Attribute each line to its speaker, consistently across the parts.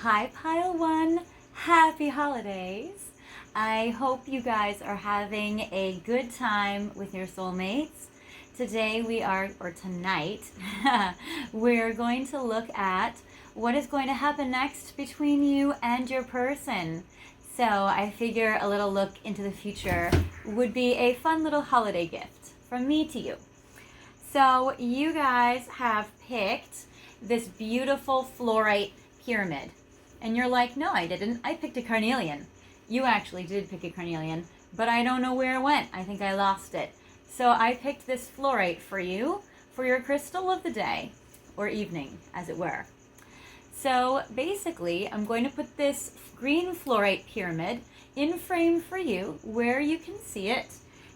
Speaker 1: Hi, Pile One. Happy holidays. I hope you guys are having a good time with your soulmates. Today or tonight, we're going to look at what is going to happen next between you and your person. So I figure a little look into the future would be a fun little holiday gift from me to you. So you guys have picked this beautiful fluorite pyramid. And you're like, no, I didn't. I picked a carnelian. You actually did pick a carnelian, but I don't know where it went. I think I lost it. So I picked this fluorite for you for your crystal of the day, or evening, as it were. So basically, I'm going to put this green fluorite pyramid in frame for you where you can see it.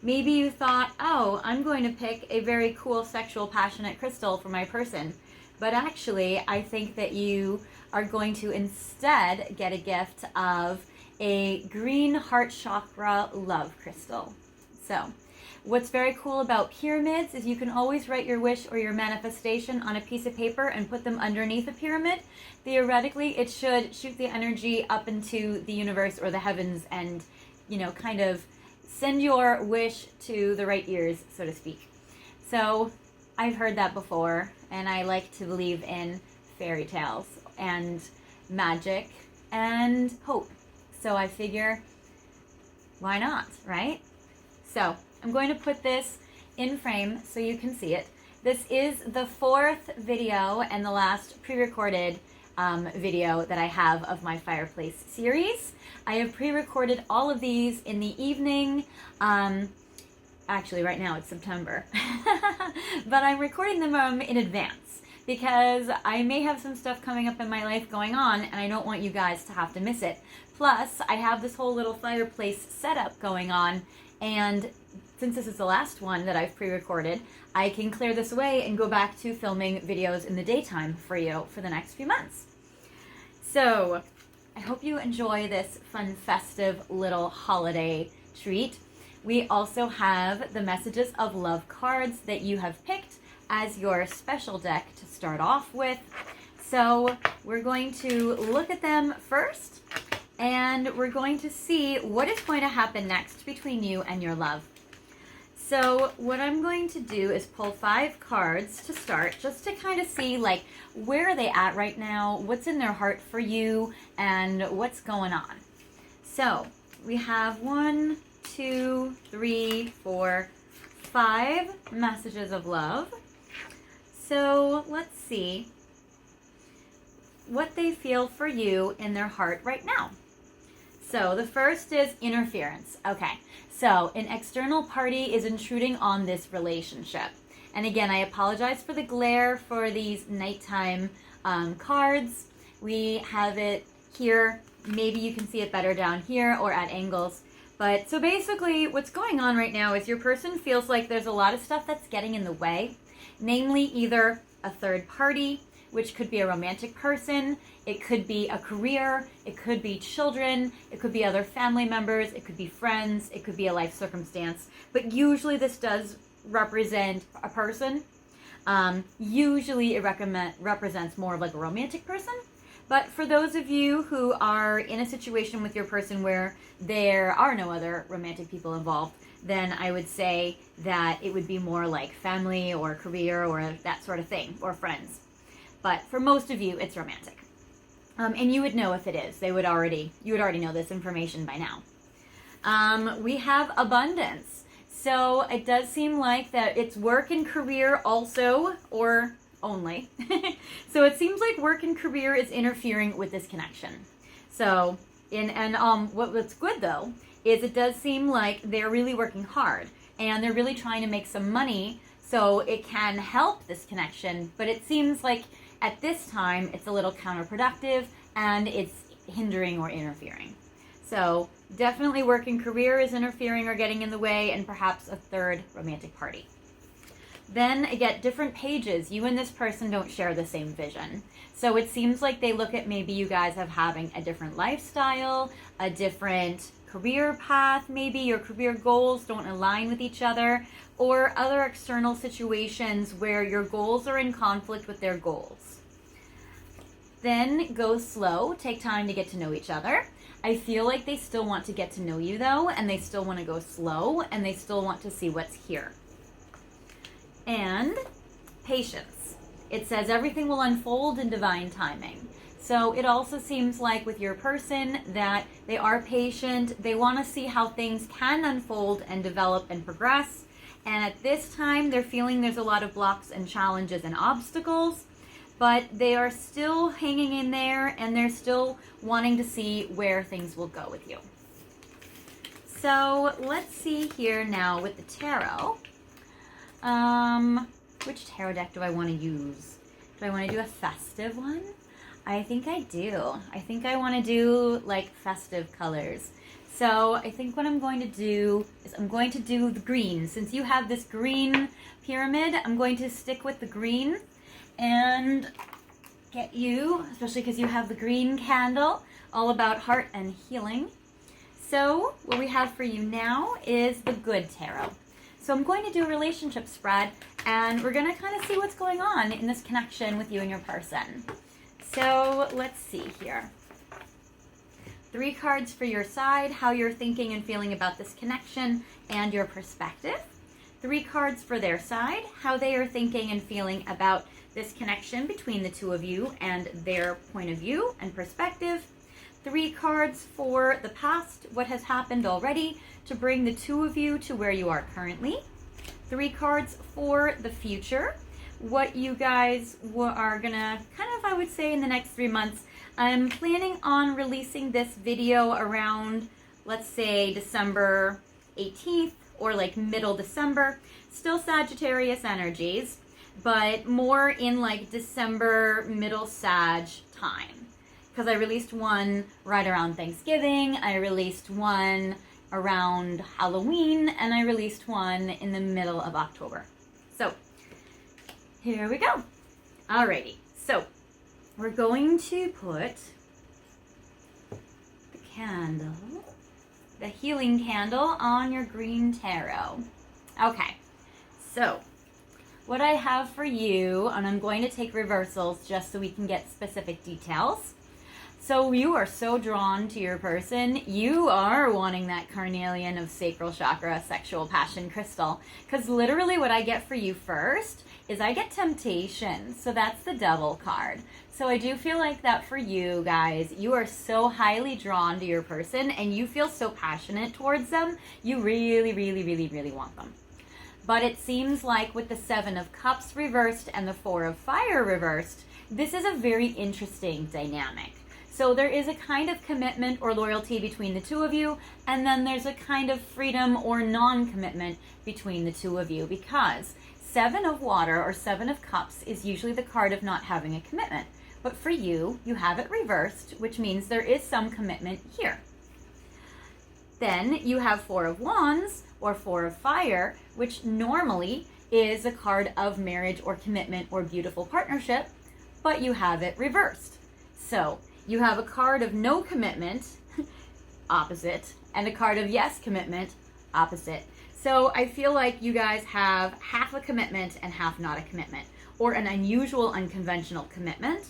Speaker 1: Maybe you thought, oh, I'm going to pick a very cool sexual passionate crystal for my person. But actually, I think that you are going to instead get a gift of a green heart chakra love crystal. So what's very cool about pyramids is you can always write your wish or your manifestation on a piece of paper and put them underneath a pyramid. Theoretically, it should shoot the energy up into the universe or the heavens and, kind of send your wish to the right ears, so to speak. So I've heard that before, and I like to believe in fairy tales and magic and hope. So I figure, why not, right? So I'm going to put this in frame so you can see it. This is the fourth video and the last pre-recorded video that I have of my Fireplace series. I have pre-recorded all of these in the evening. Actually, right now it's September, but I'm recording them in advance because I may have some stuff coming up in my life going on and I don't want you guys to have to miss it. Plus, I have this whole little fireplace setup going on, and since this is the last one that I've pre-recorded, I can clear this away and go back to filming videos in the daytime for you for the next few months. So, I hope you enjoy this fun, festive little holiday treat. We also have the Messages of Love cards that you have picked as your special deck to start off with. So we're going to look at them first, and we're going to see what is going to happen next between you and your love. So what I'm going to do is pull 5 cards to start, just to kind of see where are they at right now, what's in their heart for you, and what's going on. So we have 1, 2, 3, 4, 5 messages of love. So let's see what they feel for you in their heart right now. So the first is interference. Okay, so an external party is intruding on this relationship. And again, I apologize for the glare for these nighttime cards. We have it here. Maybe you can see it better down here or at angles. But so basically what's going on right now is your person feels like there's a lot of stuff that's getting in the way, namely either a third party, which could be a romantic person, it could be a career, it could be children, it could be other family members, it could be friends, it could be a life circumstance. But usually this does represent a person. Usually it represents more of a romantic person. But for those of you who are in a situation with your person where there are no other romantic people involved, then I would say that it would be more like family or career or that sort of thing, or friends. But for most of you, it's romantic. And you would know if it is. You would already know this information by now. We have abundance. So it does seem like that it's work and career also, or only. So it seems like work and career is interfering with this connection. So, what's good though is it does seem like they're really working hard and they're really trying to make some money so it can help this connection, but it seems like at this time it's a little counterproductive and it's hindering or interfering. So definitely work and career is interfering or getting in the way, and perhaps a third romantic party. Then I get different pages. You and this person don't share the same vision. So it seems like they look at maybe you guys have having a different lifestyle, a different career path, maybe your career goals don't align with each other, or other external situations where your goals are in conflict with their goals. Then go slow, take time to get to know each other. I feel like they still want to get to know you though, and they still want to go slow, and they still want to see what's here. And patience. It says everything will unfold in divine timing. So it also seems like with your person that they are patient. They want to see how things can unfold and develop and progress. And at this time, they're feeling there's a lot of blocks and challenges and obstacles, but they are still hanging in there and they're still wanting to see where things will go with you. So let's see here now with the tarot. Which tarot deck do I want to use? Do I want to do a festive one? I think I do. I think I want to do like festive colors. So I think what I'm going to do is I'm going to do the green. Since you have this green pyramid, I'm going to stick with the green and get you, especially because you have the green candle, all about heart and healing. So what we have for you now is the good tarot. So I'm going to do a relationship spread, and we're going to kind of see what's going on in this connection with you and your person. So let's see here. 3 cards for your side, how you're thinking and feeling about this connection and your perspective. 3 cards for their side, how they are thinking and feeling about this connection between the two of you and their point of view and perspective. 3 cards for the past, what has happened already to bring the two of you to where you are currently. 3 cards for the future, what you guys are gonna kind of, I would say, in the next 3 months. I'm planning on releasing this video around, let's say, December 18th or like middle December. Still Sagittarius energies, but more in like December, middle Sag time. Because I released one right around Thanksgiving, I released one around Halloween, and I released one in the middle of October. So here we go. Alrighty, so we're going to put the candle, the healing candle, on your green tarot. Okay, so what I have for you, and I'm going to take reversals just so we can get specific details. So you are so drawn to your person. You are wanting that carnelian of sacral chakra, sexual passion crystal. Because literally what I get for you first is I get temptation. So that's the devil card. So I do feel like that for you guys. You are so highly drawn to your person and you feel so passionate towards them. You really, really, really, really want them. But it seems like with the 7 of Cups reversed and the 4 of Fire reversed, this is a very interesting dynamic. So there is a kind of commitment or loyalty between the two of you, and then there's a kind of freedom or non-commitment between the two of you, because 7 of Water or 7 of Cups is usually the card of not having a commitment. But for you, you have it reversed, which means there is some commitment here. Then you have 4 of Wands or 4 of Fire, which normally is a card of marriage or commitment or beautiful partnership, but you have it reversed. So you have a card of no commitment, opposite, and a card of yes commitment, opposite. So I feel like you guys have half a commitment and half not a commitment, or an unusual, unconventional commitment,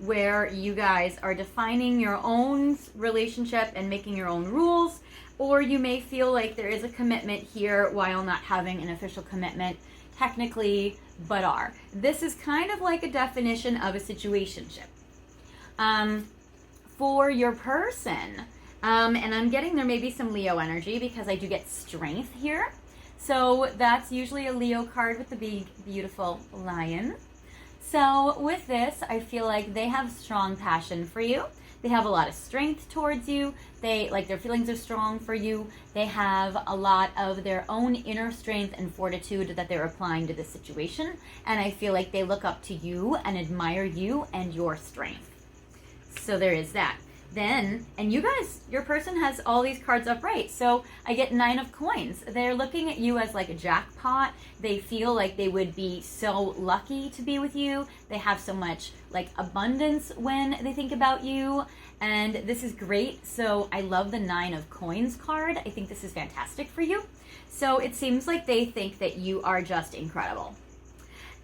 Speaker 1: where you guys are defining your own relationship and making your own rules, or you may feel like there is a commitment here while not having an official commitment technically, but are. This is kind of like a definition of a situationship. For your person, and I'm getting there may be some Leo energy because I do get strength here. So that's usually a Leo card with the big, beautiful lion. So with this, I feel like they have strong passion for you. They have a lot of strength towards you. They, like, their feelings are strong for you. They have a lot of their own inner strength and fortitude that they're applying to the situation. And I feel like they look up to you and admire you and your strength. So there is that. Then, and you guys, your person has all these cards upright. So I get 9 of coins. They're looking at you as like a jackpot. They feel like they would be so lucky to be with you. They have so much like abundance when they think about you. And this is great. So I love the 9 of coins card. I think this is fantastic for you. So it seems like they think that you are just incredible.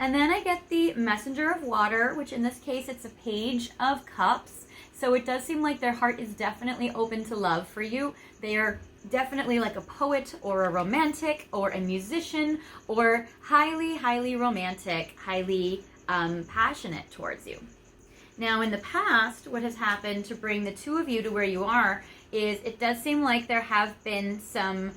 Speaker 1: And then I get the Messenger of Water, which in this case, it's a Page of Cups. So it does seem like their heart is definitely open to love for you. They are definitely like a poet or a romantic or a musician or highly, highly romantic, highly passionate towards you. Now, in the past, what has happened to bring the two of you to where you are is it does seem like there have been some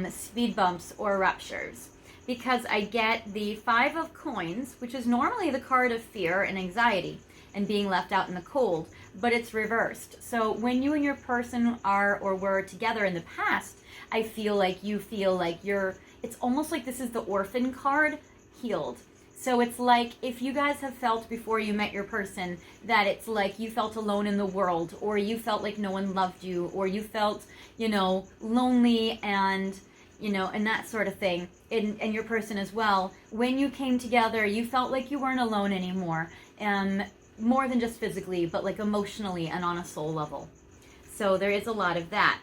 Speaker 1: speed bumps or ruptures, because I get the Five of Coins, which is normally the card of fear and anxiety and being left out in the cold, but it's reversed. So when you and your person are or were together in the past, I feel like it's almost like this is the Orphan card healed. So it's like if you guys have felt before you met your person that it's like you felt alone in the world, or you felt like no one loved you, or you felt, lonely and that sort of thing, and your person as well. When you came together, you felt like you weren't alone anymore, more than just physically, but like emotionally and on a soul level. So there is a lot of that.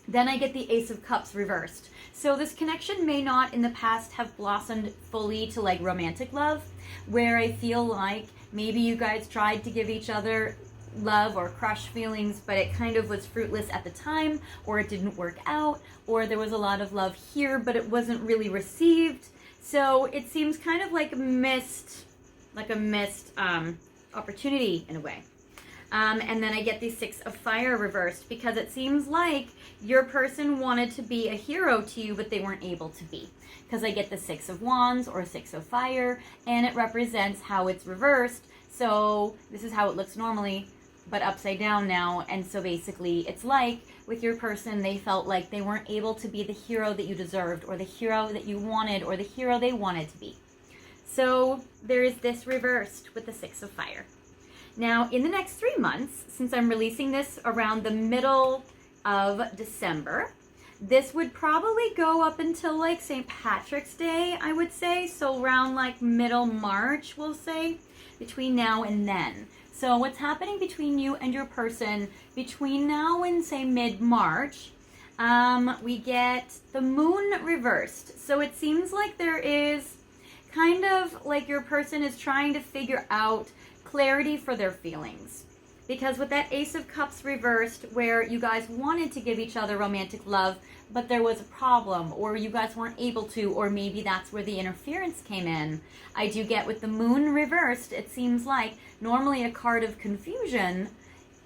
Speaker 1: Then I get the Ace of Cups reversed. So this connection may not in the past have blossomed fully to like romantic love, where I feel like maybe you guys tried to give each other love or crush feelings, but it kind of was fruitless at the time, or it didn't work out, or there was a lot of love here, but it wasn't really received. So it seems kind of like a missed opportunity in a way. And then I get the Six of Fire reversed, because it seems like your person wanted to be a hero to you, but they weren't able to be. Because I get the Six of Wands or Six of Fire, and it represents how it's reversed. So this is how it looks normally, but upside down now. And so basically it's like with your person, they felt like they weren't able to be the hero that you deserved, or the hero that you wanted, or the hero they wanted to be. So there is this reversed with the Six of Fire. Now, in the next 3 months, since I'm releasing this around the middle of December, this would probably go up until like St. Patrick's Day, I would say. So around like middle March, we'll say, between now and then. So what's happening between you and your person between now and say mid-March, we get the Moon reversed. So it seems like there is kind of like your person is trying to figure out clarity for their feelings. Because with that Ace of Cups reversed, where you guys wanted to give each other romantic love, but there was a problem, or you guys weren't able to, or maybe that's where the interference came in. I do get with the Moon reversed, it seems like normally a card of confusion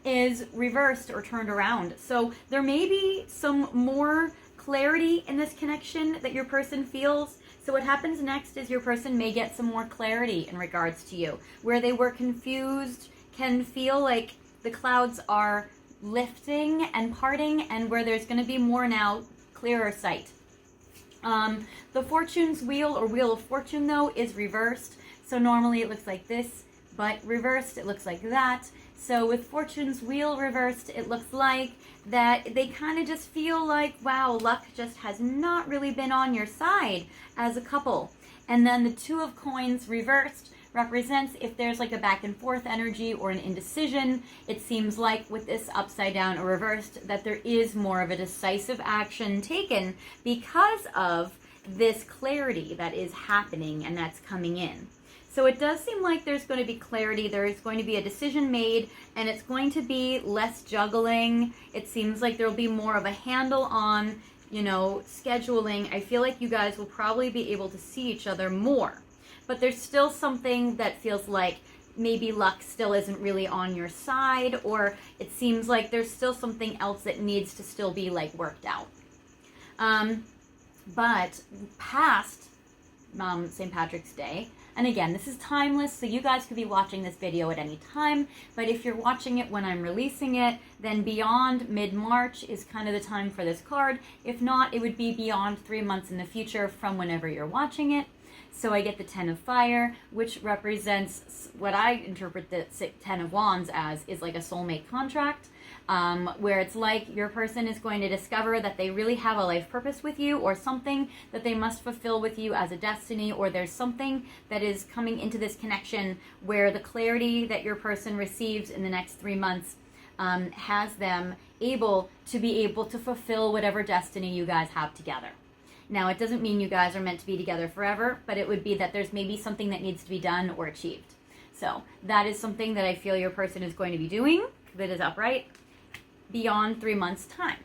Speaker 1: is reversed or turned around. So there may be some more clarity in this connection that your person feels. So what happens next is your person may get some more clarity in regards to you. Where they were confused can feel like the clouds are lifting and parting, and where there's going to be more now clearer sight. The Fortune's Wheel or Wheel of Fortune, though, is reversed. So normally it looks like this, but reversed it looks like that. So with Fortune's Wheel reversed, it looks like that they kind of just feel like, wow, luck just has not really been on your side as a couple. And then the Two of Coins reversed represents if there's like a back and forth energy or an indecision. It seems like with this upside down or reversed that there is more of a decisive action taken because of this clarity that is happening and that's coming in. So it does seem like there's going to be clarity. There is going to be a decision made, and it's going to be less juggling. It seems like there will be more of a handle on, scheduling. I feel like you guys will probably be able to see each other more. But there's still something that feels like maybe luck still isn't really on your side, or it seems like there's still something else that needs to still be like worked out. But past St. Patrick's Day, and again, this is timeless, so you guys could be watching this video at any time, but if you're watching it when I'm releasing it, then beyond mid-March is kind of the time for this card. If not, it would be beyond 3 months in the future from whenever you're watching it. So I get the Ten of Fire, which represents what I interpret the Ten of Wands as is like a soulmate contract, where it's like your person is going to discover that they really have a life purpose with you, or something that they must fulfill with you as a destiny, or there's something that is coming into this connection where the clarity that your person receives in the next 3 months has them able to fulfill whatever destiny you guys have together. Now, it doesn't mean you guys are meant to be together forever, but it would be that there's maybe something that needs to be done or achieved. So that is something that I feel your person is going to be doing that is upright beyond 3 months' time.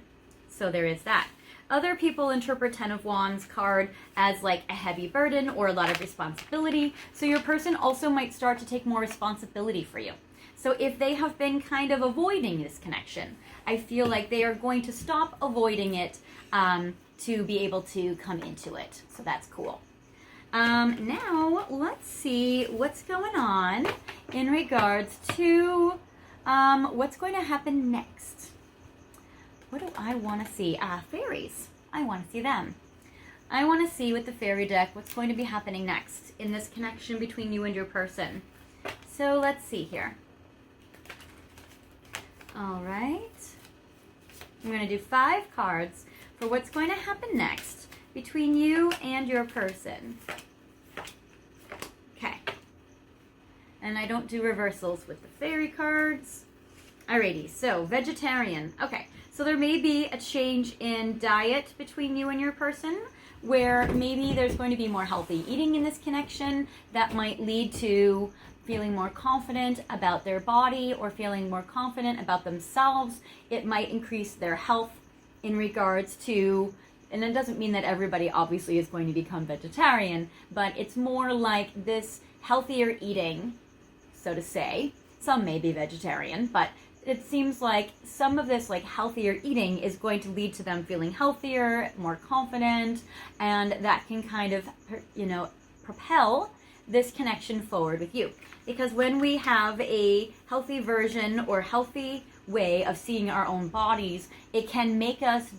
Speaker 1: So there is that. Other people interpret Ten of Wands card as like a heavy burden or a lot of responsibility. So your person also might start to take more responsibility for you. So if they have been kind of avoiding this connection, I feel like they are going to stop avoiding it to be able to come into it. So that's cool. Now, let's see what's going on in regards to what's going to happen next. What do I want to see? Fairies. I want to see them. I want to see with the fairy deck what's going to be happening next in this connection between you and your person. So let's see here. All right. I'm going to do 5 cards for what's going to happen next between you and your person. Okay. And I don't do reversals with the fairy cards. Alrighty, so vegetarian. Okay, so there may be a change in diet between you and your person where maybe there's going to be more healthy eating in this connection that might lead to feeling more confident about their body or feeling more confident about themselves. It might increase their health in regards to, and it doesn't mean that everybody obviously is going to become vegetarian, but it's more like this healthier eating, so to say. Some may be vegetarian, but it seems like some of this like healthier eating is going to lead to them feeling healthier, more confident, and that can kind of, propel this connection forward with you. Because when we have a healthy version or healthy way of seeing our own bodies, it can make us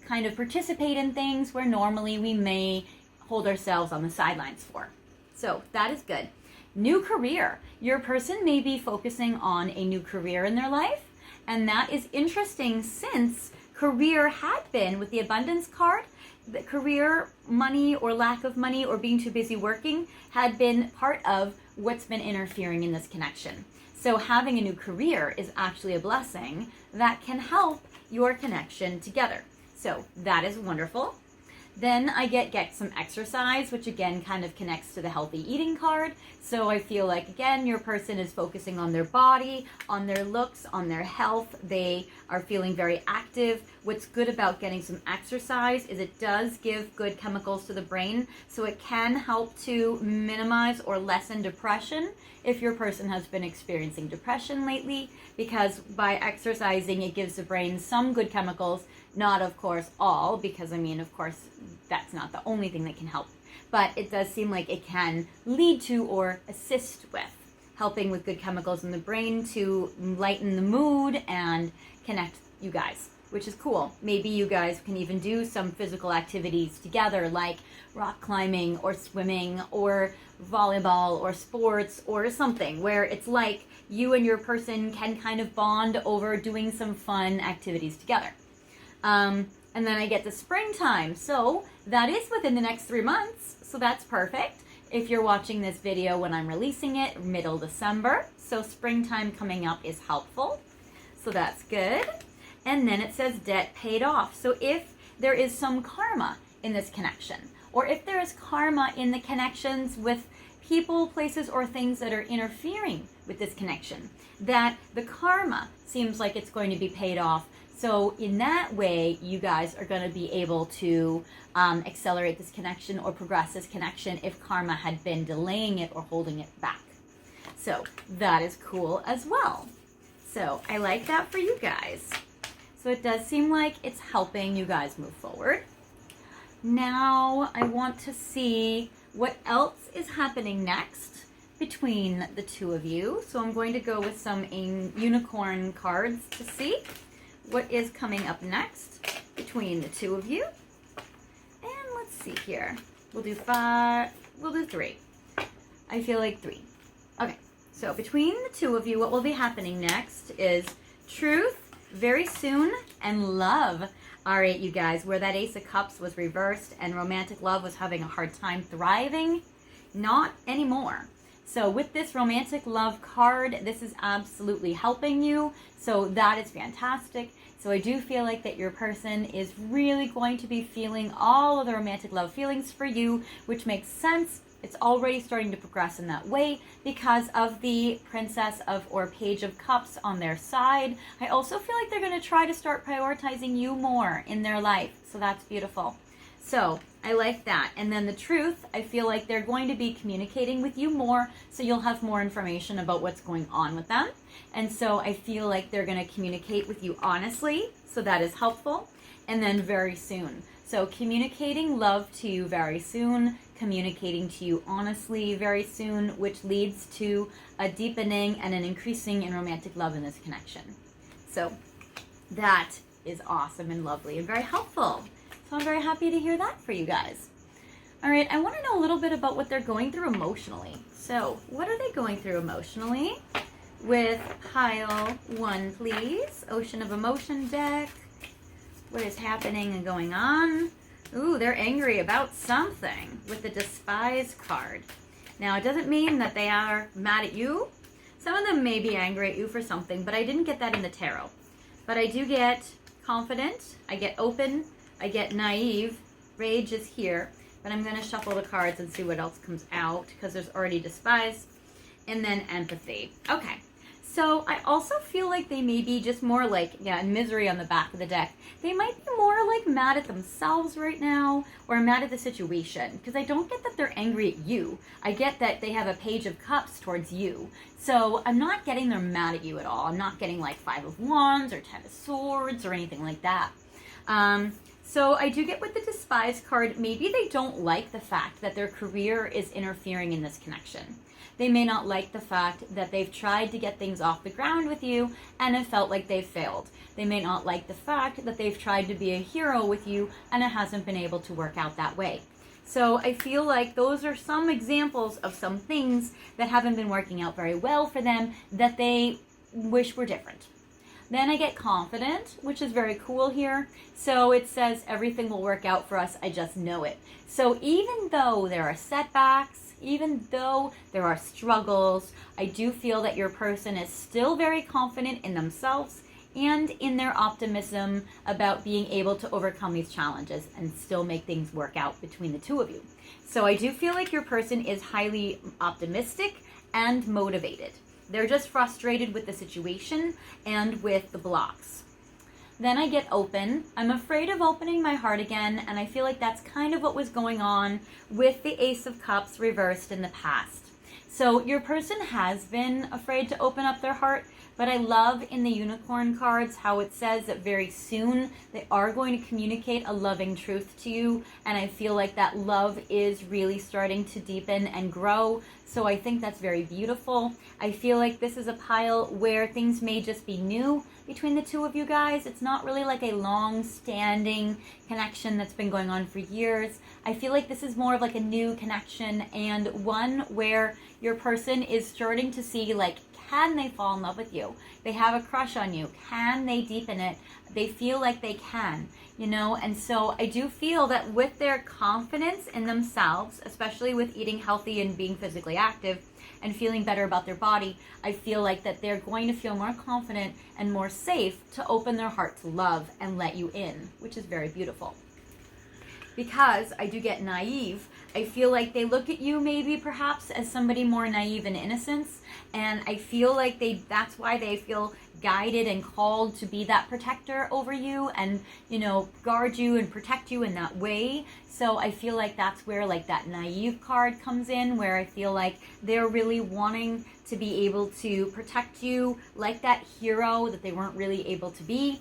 Speaker 1: kind of participate in things where normally we may hold ourselves on the sidelines for. So that is good. New career. Your person may be focusing on a new career in their life, and that is interesting since career had been, with the abundance card, the career, money or lack of money or being too busy working had been part of what's been interfering in this connection. So having a new career is actually a blessing that can help your connection together. So that is wonderful. Then I get some exercise, which again kind of connects to the healthy eating card. So I feel like, again, your person is focusing on their body, on their looks, on their health. They are feeling very active. What's good about getting some exercise is it does give good chemicals to the brain. So it can help to minimize or lessen depression if your person has been experiencing depression lately, because by exercising, it gives the brain some good chemicals. Not, of course, all, because, of course, that's not the only thing that can help. But it does seem like it can lead to or assist with helping with good chemicals in the brain to lighten the mood and connect you guys, which is cool. Maybe you guys can even do some physical activities together, like rock climbing or swimming or volleyball or sports or something, where it's like you and your person can kind of bond over doing some fun activities together. And then I get to springtime. So that is within the next 3 months. So that's perfect. If you're watching this video when I'm releasing it, middle December. So springtime coming up is helpful. So that's good. And then it says debt paid off. So if there is some karma in this connection, or if there is karma in the connections with people, places, or things that are interfering with this connection, that the karma seems like it's going to be paid off. So in that way, you guys are going to be able to accelerate this connection or progress this connection if karma had been delaying it or holding it back. So that is cool as well. So I like that for you guys. So it does seem like it's helping you guys move forward. Now I want to see what else is happening next between the two of you. So I'm going to go with some unicorn cards to see what is coming up next between the two of you. And let's see here. We'll do 5, we'll do 3. I feel like 3. Okay, so between the two of you, what will be happening next is truth, very soon, and love. All right, you guys, where that Ace of Cups was reversed and romantic love was having a hard time thriving, not anymore. So with this romantic love card, this is absolutely helping you. So that is fantastic. So I do feel like that your person is really going to be feeling all of the romantic love feelings for you, which makes sense. It's already starting to progress in that way because of the Princess of or Page of Cups on their side. I also feel like they're going to try to start prioritizing you more in their life. So that's beautiful. So I like that. And then the Truth, I feel like they're going to be communicating with you more, so you'll have more information about what's going on with them. And so I feel like they're going to communicate with you honestly, so that is helpful. And then very soon. So communicating love to you very soon, communicating to you honestly very soon, which leads to a deepening and an increasing in romantic love in this connection. So that is awesome and lovely and very helpful. So I'm very happy to hear that for you guys. All right, I want to know a little bit about what they're going through emotionally. So what are they going through emotionally? With pile 1, please. Ocean of Emotion deck. What is happening and going on? Ooh, they're angry about something with the Despise card. Now, it doesn't mean that they are mad at you. Some of them may be angry at you for something, but I didn't get that in the tarot. But I do get confident, I get open, I get naive, rage is here. But I'm going to shuffle the cards and see what else comes out because there's already Despise. And then empathy. Okay. So I also feel like they may be just more like, misery on the back of the deck. They might be more like mad at themselves right now or mad at the situation because I don't get that they're angry at you. I get that they have a Page of Cups towards you. So I'm not getting they're mad at you at all. I'm not getting like 5 of Wands or 10 of Swords or anything like that. So I do get with the Despise card, maybe they don't like the fact that their career is interfering in this connection. They may not like the fact that they've tried to get things off the ground with you and have felt like they've failed. They may not like the fact that they've tried to be a hero with you and it hasn't been able to work out that way. So I feel like those are some examples of some things that haven't been working out very well for them that they wish were different. Then I get confident, which is very cool here. So it says everything will work out for us, I just know it. So even though there are setbacks, even though there are struggles, I do feel that your person is still very confident in themselves and in their optimism about being able to overcome these challenges and still make things work out between the two of you. So I do feel like your person is highly optimistic and motivated. They're just frustrated with the situation and with the blocks. Then I get open. I'm afraid of opening my heart again, and I feel like that's kind of what was going on with the Ace of Cups reversed in the past. So your person has been afraid to open up their heart, but I love in the Unicorn cards how it says that very soon they are going to communicate a loving truth to you, and I feel like that love is really starting to deepen and grow. So I think that's very beautiful. I feel like this is a pile where things may just be new between the two of you guys. It's not really like a long-standing connection that's been going on for years. I feel like this is more of like a new connection and one where your person is starting to see like, can they fall in love with you? They have a crush on you. Can they deepen it? They feel like they can, you know? And so I do feel that with their confidence in themselves, especially with eating healthy and being physically active and feeling better about their body, I feel like that they're going to feel more confident and more safe to open their heart to love and let you in, which is very beautiful. Because I do get naive, I feel like they look at you maybe perhaps as somebody more naive and innocent, and I feel like that's why they feel guided and called to be that protector over you and, you know, guard you and protect you in that way. So I feel like that's where like that naive card comes in, where I feel like they're really wanting to be able to protect you like that hero that they weren't really able to be.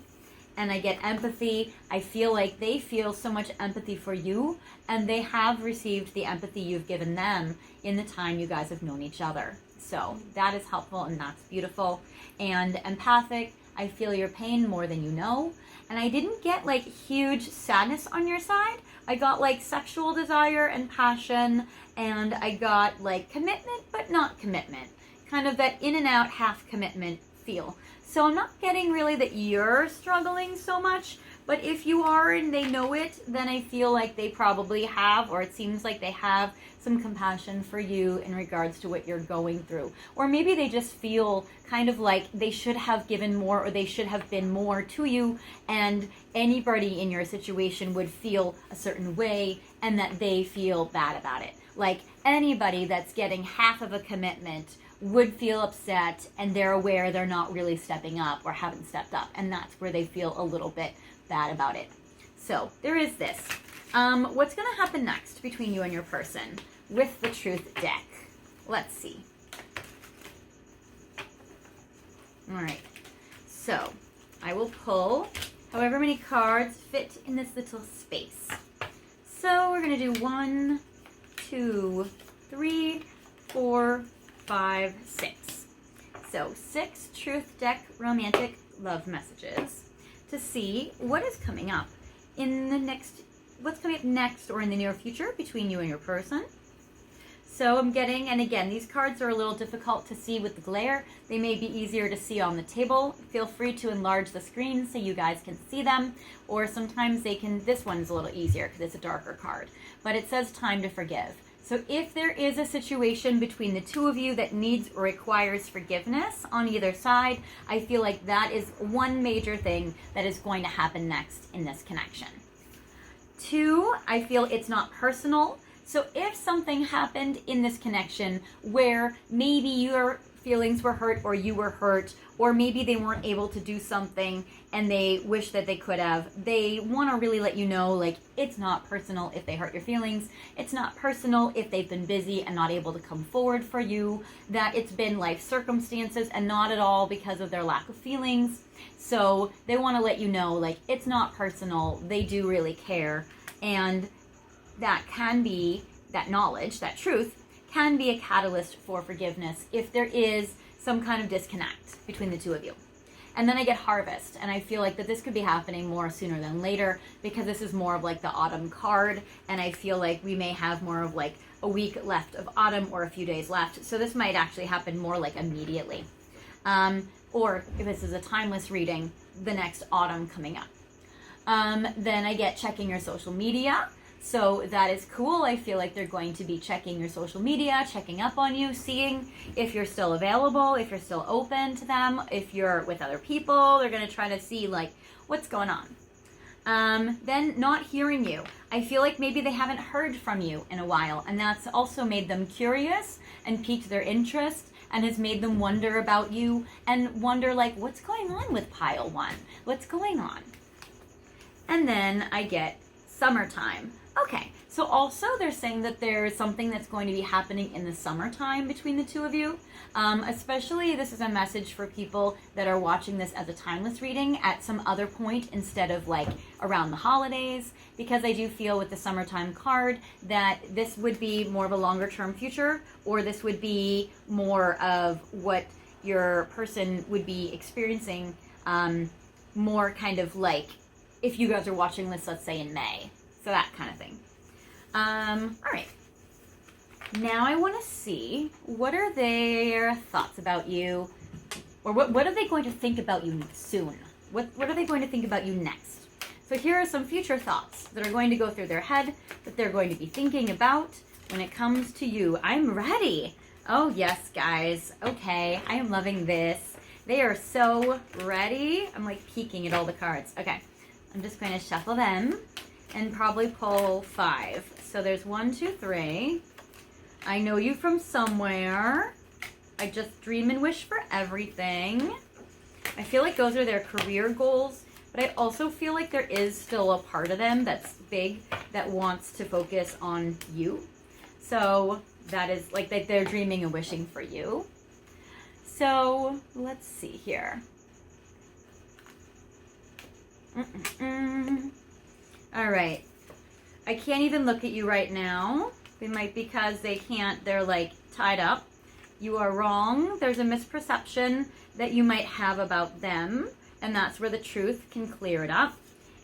Speaker 1: And I get empathy. I feel like they feel so much empathy for you, and they have received the empathy you've given them in the time you guys have known each other. So that is helpful and that's beautiful. And empathic, I feel your pain more than you know. And I didn't get like huge sadness on your side. I got like sexual desire and passion, and I got like commitment but not commitment. Kind of that in and out half commitment feel. So I'm not getting really that you're struggling so much, But if you are and they know it, then I feel like they probably have, or it seems like they have some compassion for you in regards to what you're going through. Or maybe they just feel kind of like they should have given more, or they should have been more to you, and anybody in your situation would feel a certain way and that they feel bad about it. Like anybody that's getting half of a commitment would feel upset, and they're aware they're not really stepping up or haven't stepped up, and that's where they feel a little bit bad about it. So there is this. What's going to happen next between you and your person with the Truth deck? Let's see. All right. So I will pull however many cards fit in this little space. So we're going to do 1, 2, 3, 4, 5, 6. So 6 Truth deck romantic love messages to see what is coming up in the next, what's coming up next or in the near future between you and your person. So I'm getting, and again, these cards are a little difficult to see with the glare. They may be easier to see on the table. Feel free to enlarge the screen so you guys can see them, or sometimes they can, this one's a little easier because it's a darker card. But it says time to forgive. So if there is a situation between the two of you that needs or requires forgiveness on either side, I feel like that is one major thing that is going to happen next in this connection. 2, I feel it's not personal. So if something happened in this connection where maybe your feelings were hurt or you were hurt, or maybe they weren't able to do something and they wish that they could have, they want to really let you know, like, it's not personal if they hurt your feelings. It's not personal if they've been busy and not able to come forward for you, that it's been life circumstances and not at all because of their lack of feelings. So they want to let you know, like, it's not personal. They do really care. And that can be, that knowledge, that truth, can be a catalyst for forgiveness if there is some kind of disconnect between the two of you. And then I get Harvest, and I feel like that this could be happening more sooner than later because this is more of like the autumn card, and I feel like we may have more of like a week left of autumn or a few days left. So this might actually happen more like immediately. Or if this is a timeless reading, the next autumn coming up. Then I get checking your social media. So that is cool. I feel like they're going to be checking your social media, checking up on you, seeing if you're still available, if you're still open to them, if you're with other people. They're going to try to see like what's going on. Then not hearing you. I feel like maybe they haven't heard from you in a while, and that's also made them curious and piqued their interest and has made them wonder about you and wonder like, what's going on with pile 1? What's going on? And then I get summertime. Okay, so also they're saying that there's something that's going to be happening in the summertime between the two of you. Especially this is a message for people that are watching this as a timeless reading at some other point instead of like around the holidays, because I do feel with the summertime card that this would be more of a longer term future, or this would be more of what your person would be experiencing, more kind of like if you guys are watching this, let's say in May. So that kind of thing. All right. Now I want to see, what are their thoughts about you? Or what are they going to think about you soon? What are they going to think about you next? So here are some future thoughts that are going to go through their head, that they're going to be thinking about when it comes to you. I'm ready. Oh, yes, guys. Okay, I am loving this. They are so ready. I'm like peeking at all the cards. Okay, I'm just going to shuffle them and probably pull 5. So there's 1, 2, 3. I know you from somewhere. I just dream and wish for everything. I feel like those are their career goals, but I also feel like there is still a part of them that's big that wants to focus on you. So that is like that they're dreaming and wishing for you. So let's see here. All right. I can't even look at you right now. They might because they can't, they're like tied up. You are wrong. There's a misperception that you might have about them, and that's where the truth can clear it up.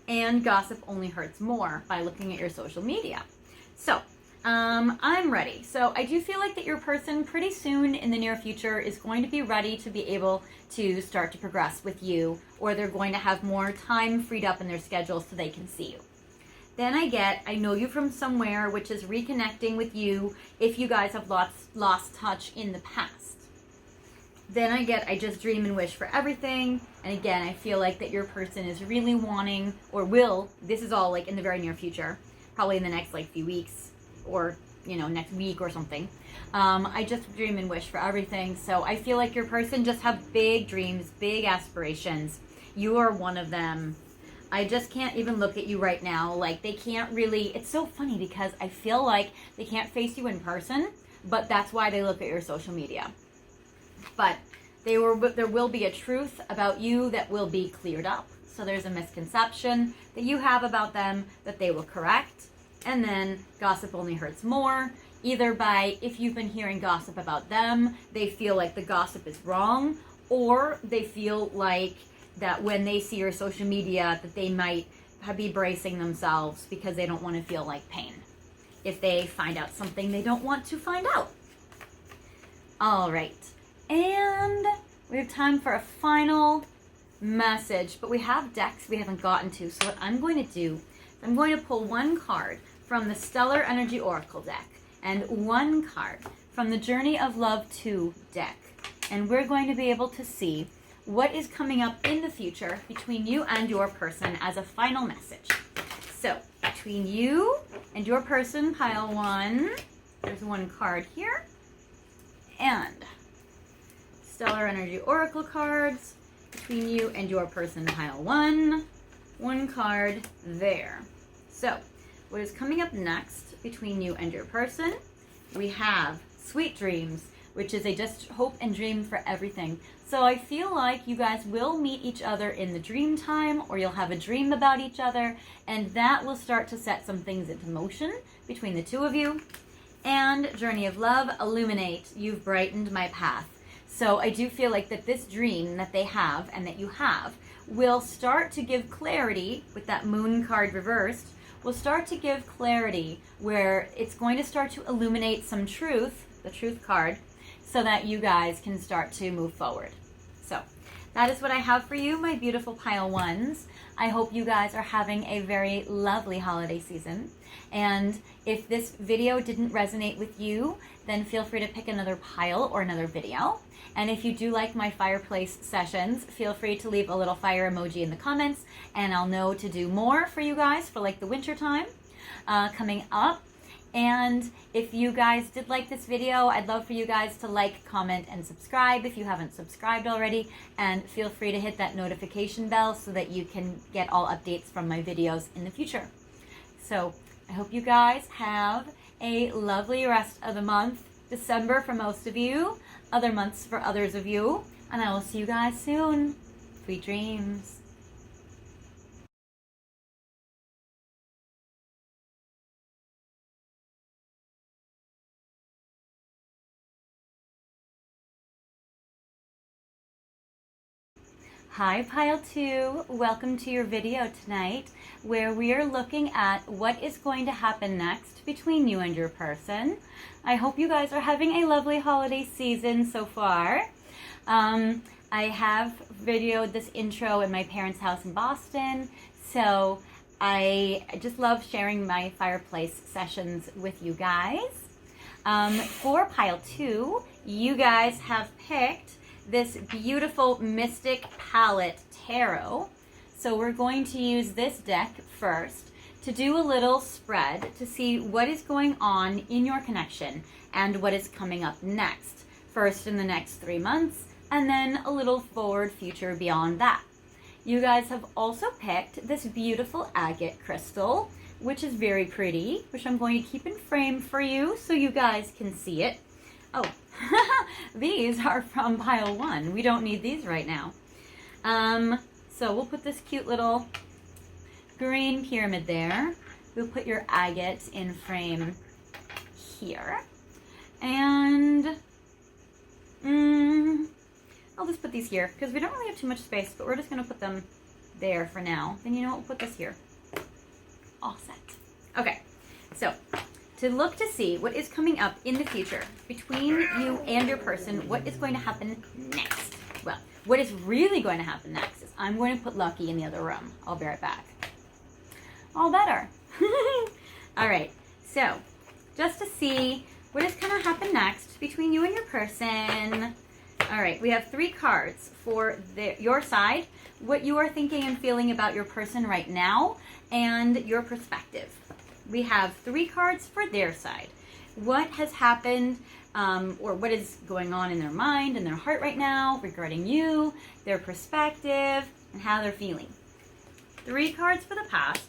Speaker 1: And gossip only hurts more by looking at your social media. So I'm ready. So I do feel like that your person pretty soon in the near future is going to be ready to be able to start to progress with you, or they're going to have more time freed up in their schedule so they can see you. Then I know you from somewhere, which is reconnecting with you if you guys have lost touch in the past. Then I just dream and wish for everything. And again, I feel like that your person is really wanting, or will, this is all like in the very near future, probably in the next like few weeks, or next week or something. I just dream and wish for everything. So I feel like your person just have big dreams, big aspirations. You are one of them. I just can't even look at you right now. Like, they can't really, it's so funny because I feel like they can't face you in person, but that's why they look at your social media. But there will be a truth about you that will be cleared up. So there's a misconception that you have about them that they will correct. And then gossip only hurts more, either by, if you've been hearing gossip about them, they feel like the gossip is wrong, or they feel like that when they see your social media that they might be bracing themselves because they don't want to feel like pain if they find out something they don't want to find out. All right, and we have time for a final message, but we have decks we haven't gotten to. So what I'm going to do is I'm going to pull one card from the Stellar Energy Oracle deck and one card from the Journey of Love 2 deck, and we're going to be able to see what is coming up in the future between you and your person as a final message. So, between you and your person, pile one. There's one card here. And Stellar Energy Oracle cards. Between you and your person, pile one. One card there. So, what is coming up next between you and your person? We have Sweet Dreams, which is a just hope and dream for everything. So I feel like you guys will meet each other in the dream time, or you'll have a dream about each other, and that will start to set some things into motion between the two of you. And Journey of Love, Illuminate, you've brightened my path. So I do feel like that this dream that they have and that you have will start to give clarity with that Moon card reversed, will start to give clarity where it's going to start to illuminate some truth, the Truth card, so that you guys can start to move forward. So that is what I have for you, my beautiful pile ones. I hope you guys are having a very lovely holiday season. And if this video didn't resonate with you, then feel free to pick another pile or another video. And if you do like my Fireplace sessions, feel free to leave a little fire emoji in the comments, and I'll know to do more for you guys for like the winter time coming up. And if you guys did like this video, I'd love for you guys to like, comment, and subscribe if you haven't subscribed already. And feel free to hit that notification bell so that you can get all updates from my videos in the future. So I hope you guys have a lovely rest of the month. December for most of you, other months for others of you. And I will see you guys soon. Sweet dreams. Hi Pile 2, welcome to your video tonight where we are looking at what is going to happen next between you and your person. I hope you guys are having a lovely holiday season so far. I have videoed this intro in my parents' house in Boston, so I just love sharing my Fireplace sessions with you guys. For Pile 2, you guys have picked this beautiful Mystic Palette Tarot. So we're going to use this deck first to do a little spread to see what is going on in your connection and what is coming up next. First in the next 3 months, and then a little forward future beyond that. You guys have also picked this beautiful agate crystal, which is very pretty, which I'm going to keep in frame for you so you guys can see it. Oh, these are from Pile 1. We don't need these right now. So we'll put this cute little green pyramid there. We'll put your agate in frame here. And I'll just put these here because we don't really have too much space, but we're just going to put them there for now. Then you know what, we'll put this here. All set. Okay, so to look to see what is coming up in the future between you and your person. What is going to happen next? Well, what is really going to happen next is I'm going to put Lucky in the other room. I'll be right back. All better. All right, so just to see what is going to happen next between you and your person. All right, we have 3 cards for your side, what you are thinking and feeling about your person right now, and your perspective. We have 3 cards for their side. What has happened, or what is going on in their mind and their heart right now regarding you, their perspective, and how they're feeling. 3 cards for the past.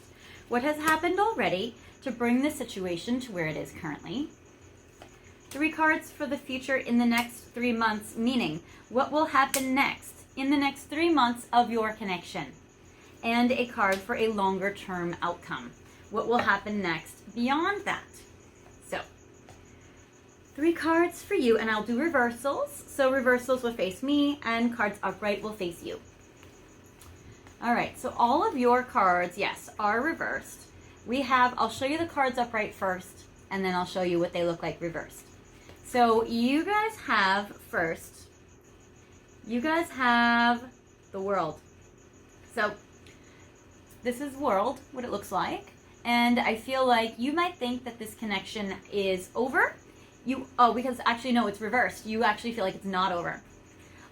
Speaker 1: What has happened already to bring the situation to where it is currently. 3 cards for the future in the next 3 months, meaning what will happen next in the next 3 months of your connection. And a card for a longer term outcome. What will happen next beyond that? So, 3 cards for you, and I'll do reversals. So reversals will face me, and cards upright will face you. All right, so all of your cards, yes, are reversed. I'll show you the cards upright first, and then I'll show you what they look like reversed. So you guys have the World. So this is World, what it looks like. And I feel like you might think that this connection is over. Because actually, no, it's reversed. You actually feel like it's not over.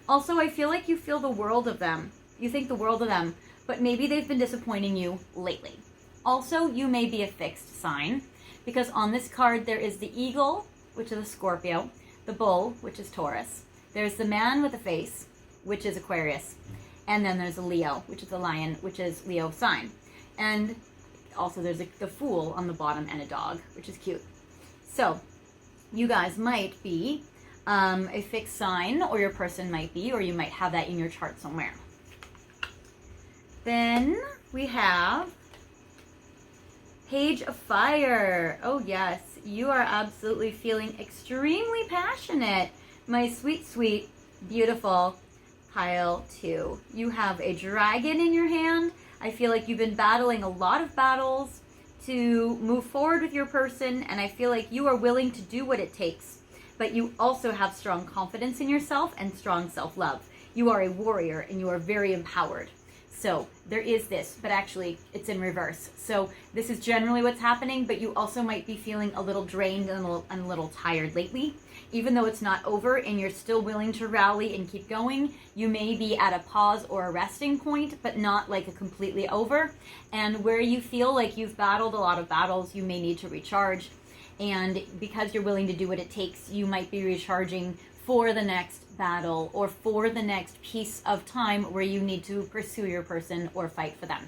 Speaker 1: Also, I feel like you feel the world of them. You think the world of them, but maybe they've been disappointing you lately. Also, you may be a fixed sign, because on this card there is the Eagle, which is a Scorpio, the Bull, which is Taurus. There's the Man with a Face, which is Aquarius. And then there's a Leo, which is a Lion, which is Leo sign. And also there's the Fool on the bottom and a dog, which is cute. So you guys might be a fixed sign, or your person might be, or you might have that in your chart somewhere. Then we have Page of Fire. Oh yes, you are absolutely feeling extremely passionate. My sweet, sweet, beautiful pile 2. You have a dragon in your hand. I feel like you've been battling a lot of battles to move forward with your person, and I feel like you are willing to do what it takes, but you also have strong confidence in yourself and strong self-love. You are a warrior and you are very empowered. So there is this, but actually it's in reverse. So this is generally what's happening, but you also might be feeling a little drained and a little tired lately. Even though it's not over and you're still willing to rally and keep going, you may be at a pause or a resting point, but not like a completely over. And where you feel like you've battled a lot of battles, you may need to recharge. And because you're willing to do what it takes, you might be recharging for the next battle or for the next piece of time where you need to pursue your person or fight for them.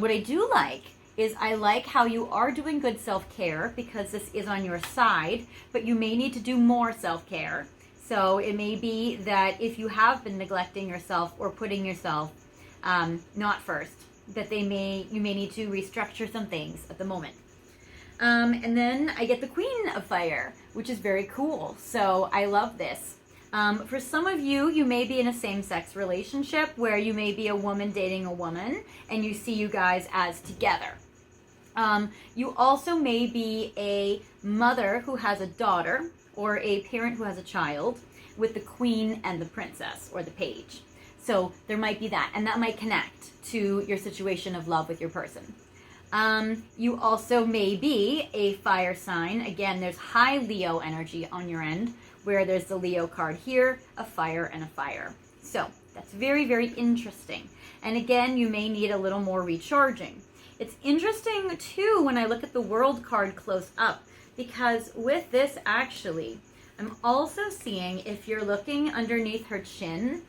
Speaker 1: What I do like is I like how you are doing good self-care, because this is on your side, but you may need to do more self-care. So it may be that if you have been neglecting yourself or putting yourself not first, that you may need to restructure some things at the moment. And then I get the Queen of Fire, which is very cool. So I love this. For some of you, you may be in a same-sex relationship where you may be a woman dating a woman and you see you guys as together. You also may be a mother who has a daughter or a parent who has a child with the Queen and the Princess or the Page. So there might be that, and that might connect to your situation of love with your person. You also may be a fire sign. Again, there's high Leo energy on your end, where there's the Leo card here, a fire and a fire. So that's very, very interesting. And again, you may need a little more recharging. It's interesting too when I look at the World card close up, because with this actually, I'm also seeing, if you're looking underneath her chin,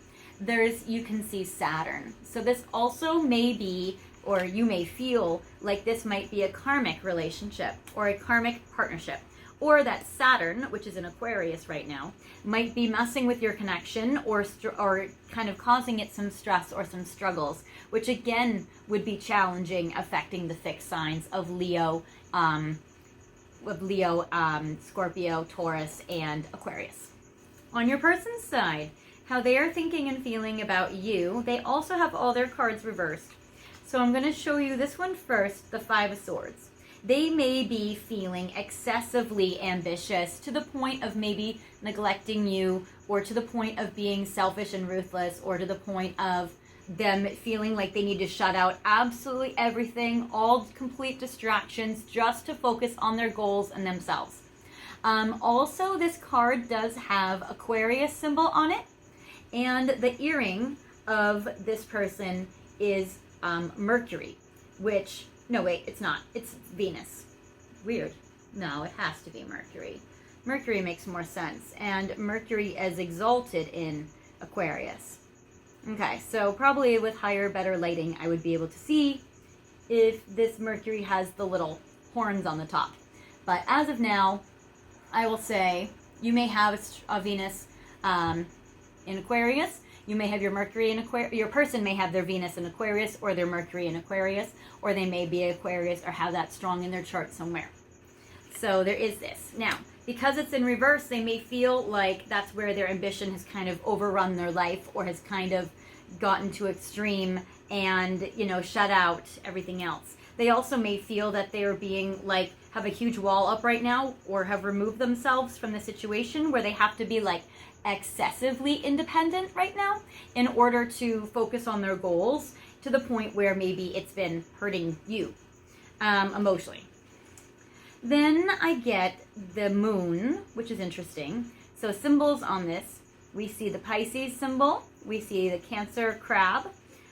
Speaker 1: you can see Saturn. So this also may be, or you may feel like this might be a karmic relationship or a karmic partnership, or that Saturn, which is in Aquarius right now, might be messing with your connection or kind of causing it some stress or some struggles, which again would be challenging, affecting the fixed signs of Leo, Scorpio, Taurus, and Aquarius. On your person's side, how they are thinking and feeling about you, they also have all their cards reversed. So I'm going to show you this one first, the Five of Swords. they may be feeling excessively ambitious to the point of maybe neglecting you, or to the point of being selfish and ruthless, or to the point of them feeling like they need to shut out absolutely everything, all complete distractions, just to focus on their goals and themselves. Also, this card does have Aquarius symbol on it, and the earring of this person is Mercury, which, no wait, it's not, it's Venus. Weird. No, it has to be Mercury. Mercury makes more sense, and Mercury is exalted in Aquarius. Okay, so probably with higher, better lighting, I would be able to see if this Mercury has the little horns on the top. But as of now, I will say you may have a Venus in Aquarius. You may have your Mercury in Aquarius. Your person may have their Venus in Aquarius or their Mercury in Aquarius, or they may be Aquarius or have that strong in their chart somewhere. So there is this. Now, because it's in reverse, they may feel like that's where their ambition has kind of overrun their life, or has kind of gotten to extreme and, shut out everything else. They also may feel that they are being like, have a huge wall up right now, or have removed themselves from the situation where they have to be like excessively independent right now in order to focus on their goals, to the point where maybe it's been hurting you emotionally. Then I get the moon, which is interesting. So symbols on this, we see the Pisces symbol, we see the Cancer crab.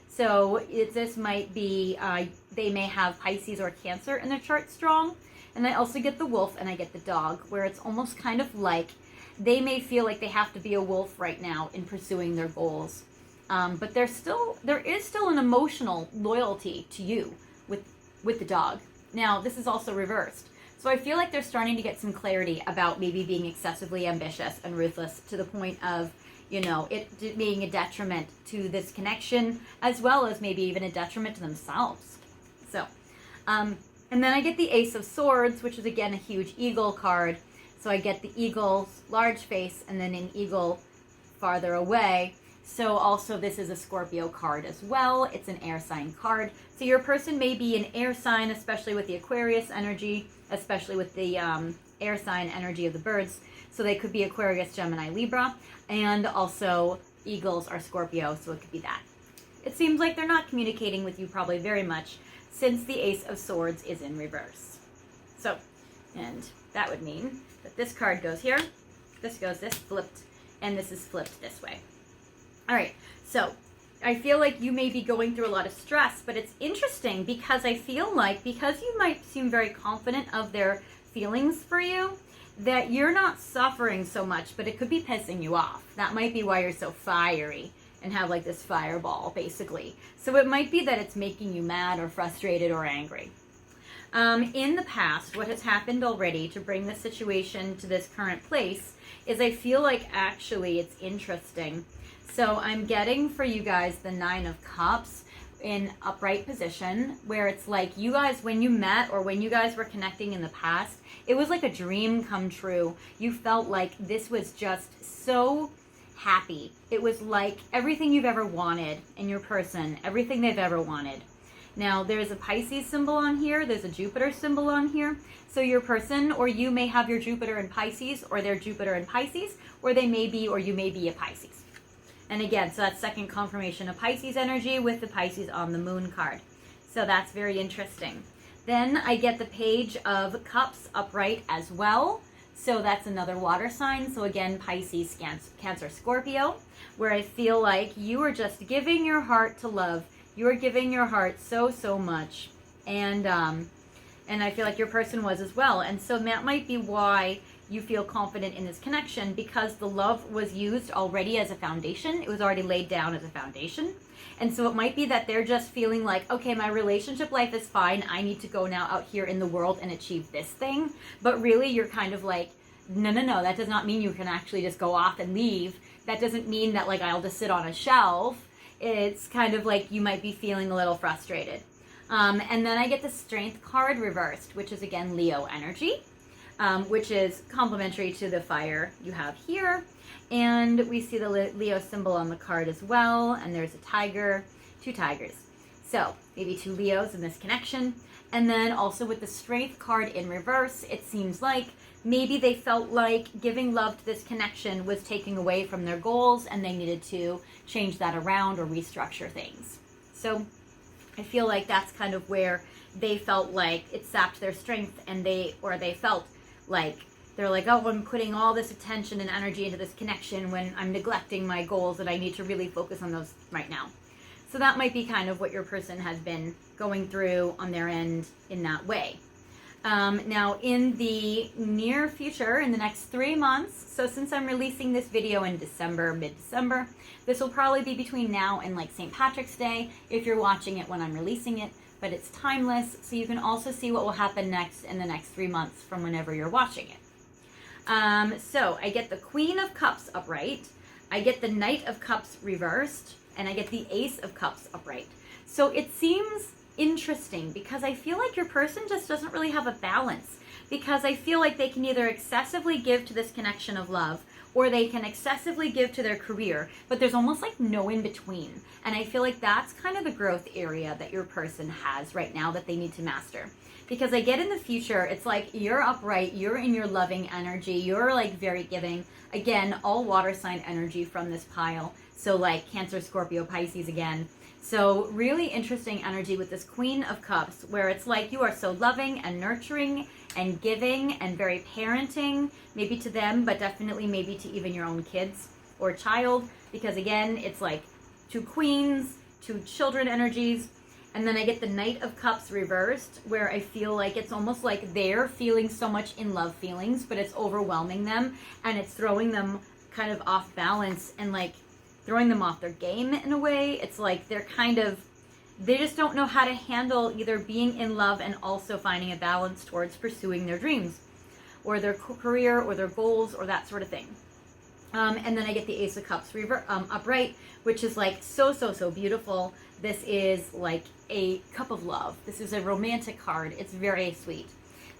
Speaker 1: So this might be, they may have Pisces or Cancer in their chart strong. And I also get the wolf, and I get the dog, where it's almost kind of like they may feel like they have to be a wolf right now in pursuing their goals. But there is still an emotional loyalty to you with the dog. Now, this is also reversed. So I feel like they're starting to get some clarity about maybe being excessively ambitious and ruthless, to the point of, it being a detriment to this connection, as well as maybe even a detriment to themselves. So, and then I get the Ace of Swords, which is again a huge eagle card. So I get the eagle's large face and then an eagle farther away. So also this is a Scorpio card as well. It's an air sign card. So your person may be an air sign, especially with the Aquarius energy, especially with the air sign energy of the birds. So they could be Aquarius, Gemini, Libra, and also eagles are Scorpio, so it could be that. It seems like they're not communicating with you probably very much, since the Ace of Swords is in reverse. So, and that would mean that this card goes here, this goes this flipped, and this is flipped this way. All right, so I feel like you may be going through a lot of stress, but it's interesting because I feel like, because you might seem very confident of their feelings for you, that you're not suffering so much, but it could be pissing you off. That might be why you're so fiery and have like this fireball, basically. So it might be that it's making you mad or frustrated or angry. In the past, what has happened already to bring the situation to this current place is I feel like actually it's interesting. So I'm getting for you guys the Nine of Cups in upright position, where it's like you guys, when you met or when you guys were connecting in the past, it was like a dream come true. You felt like this was just so happy. It was like everything you've ever wanted in your person, everything they've ever wanted. Now, there's a Pisces symbol on here, there's a Jupiter symbol on here. So your person, or you may have your Jupiter in Pisces, or their Jupiter in Pisces, or they may be, or you may be a Pisces. And again, so that's second confirmation of Pisces energy with the Pisces on the moon card. So that's very interesting. Then I get the Page of Cups upright as well. So that's another water sign. So again, Pisces, Cancer, Scorpio, where I feel like you are just giving your heart to love. You are giving your heart so, so much. And I feel like your person was as well. And so that might be why you feel confident in this connection, because the love was used already as a foundation. It was already laid down as a foundation. And so it might be that they're just feeling like, okay, my relationship life is fine. I need to go now out here in the world and achieve this thing. But really, you're kind of like, no, that does not mean you can actually just go off and leave. That doesn't mean that like I'll just sit on a shelf. It's kind of like you might be feeling a little frustrated. And then I get the Strength card reversed, which is again Leo energy. Which is complementary to the fire you have here. And we see the Leo symbol on the card as well. And there's a tiger, two tigers. So maybe two Leos in this connection. And then also with the Strength card in reverse, it seems like maybe they felt like giving love to this connection was taking away from their goals and they needed to change that around or restructure things. So I feel like that's kind of where they felt like it sapped their strength, and they felt like they're like, oh, I'm putting all this attention and energy into this connection when I'm neglecting my goals, and I need to really focus on those right now. So that might be kind of what your person has been going through on their end in that way. Now, in the near future, in the next 3 months, so since I'm releasing this video in December, mid-December, this will probably be between now and like St. Patrick's Day if you're watching it when I'm releasing it, but it's timeless, so you can also see what will happen next in the next 3 months from whenever you're watching it. So I get the Queen of Cups upright, I get the Knight of Cups reversed, and I get the Ace of Cups upright. So it seems interesting because I feel like your person just doesn't really have a balance, because I feel like they can either excessively give to this connection of love or they can excessively give to their career, but there's almost like no in between. And I feel like that's kind of the growth area that your person has right now that they need to master. Because I get in the future, it's like you're upright, you're in your loving energy, you're like very giving. Again, all water sign energy from this pile. So like Cancer, Scorpio, Pisces again. So really interesting energy with this Queen of Cups, where it's like you are so loving and nurturing and giving and very parenting, maybe to them, but definitely maybe to even your own kids or child. Because again, it's like 2 queens, 2 children energies. And then I get the Knight of Cups reversed, where I feel like it's almost like they're feeling so much in love feelings, but it's overwhelming them and it's throwing them kind of off balance and like throwing them off their game in a way. It's like they just don't know how to handle either being in love and also finding a balance towards pursuing their dreams or their career or their goals or that sort of thing. And then I get the Ace of Cups upright, which is like so beautiful. This is like a cup of love. This is a romantic card. It's very sweet.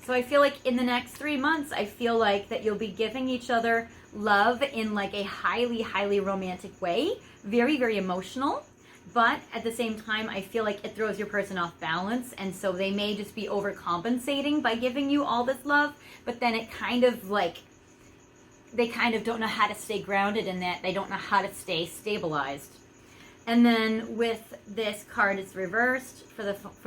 Speaker 1: So I feel like in the next 3 months, I feel like that you'll be giving each other love in like a highly romantic way. Very emotional. But at the same time, I feel like it throws your person off balance. And so they may just be overcompensating by giving you all this love. But then it kind of like, they kind of don't know how to stay grounded in that. They don't know how to stay stabilized. And then with this card, it's reversed for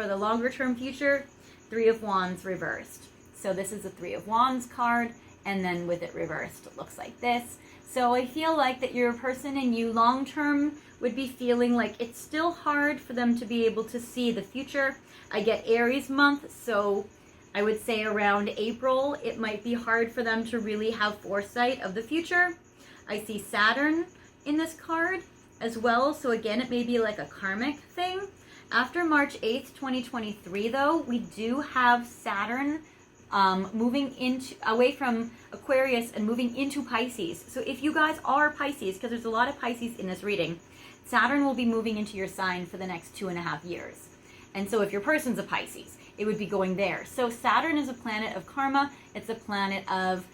Speaker 1: the longer term future, 3 of Wands reversed. So this is a 3 of Wands card, and then with it reversed, it looks like this. So I feel like that your person and you long term would be feeling like it's still hard for them to be able to see the future. I get Aries month, so I would say around April, it might be hard for them to really have foresight of the future. I see Saturn in this card as well, so again, it may be like a karmic thing. After March 8th, 2023, though, we do have Saturn moving away from Aquarius and moving into Pisces. So if you guys are Pisces, because there's a lot of Pisces in this reading, Saturn will be moving into your sign for the next 2.5 years. And so if your person's a Pisces, it would be going there. So Saturn is a planet of karma. It's a planet of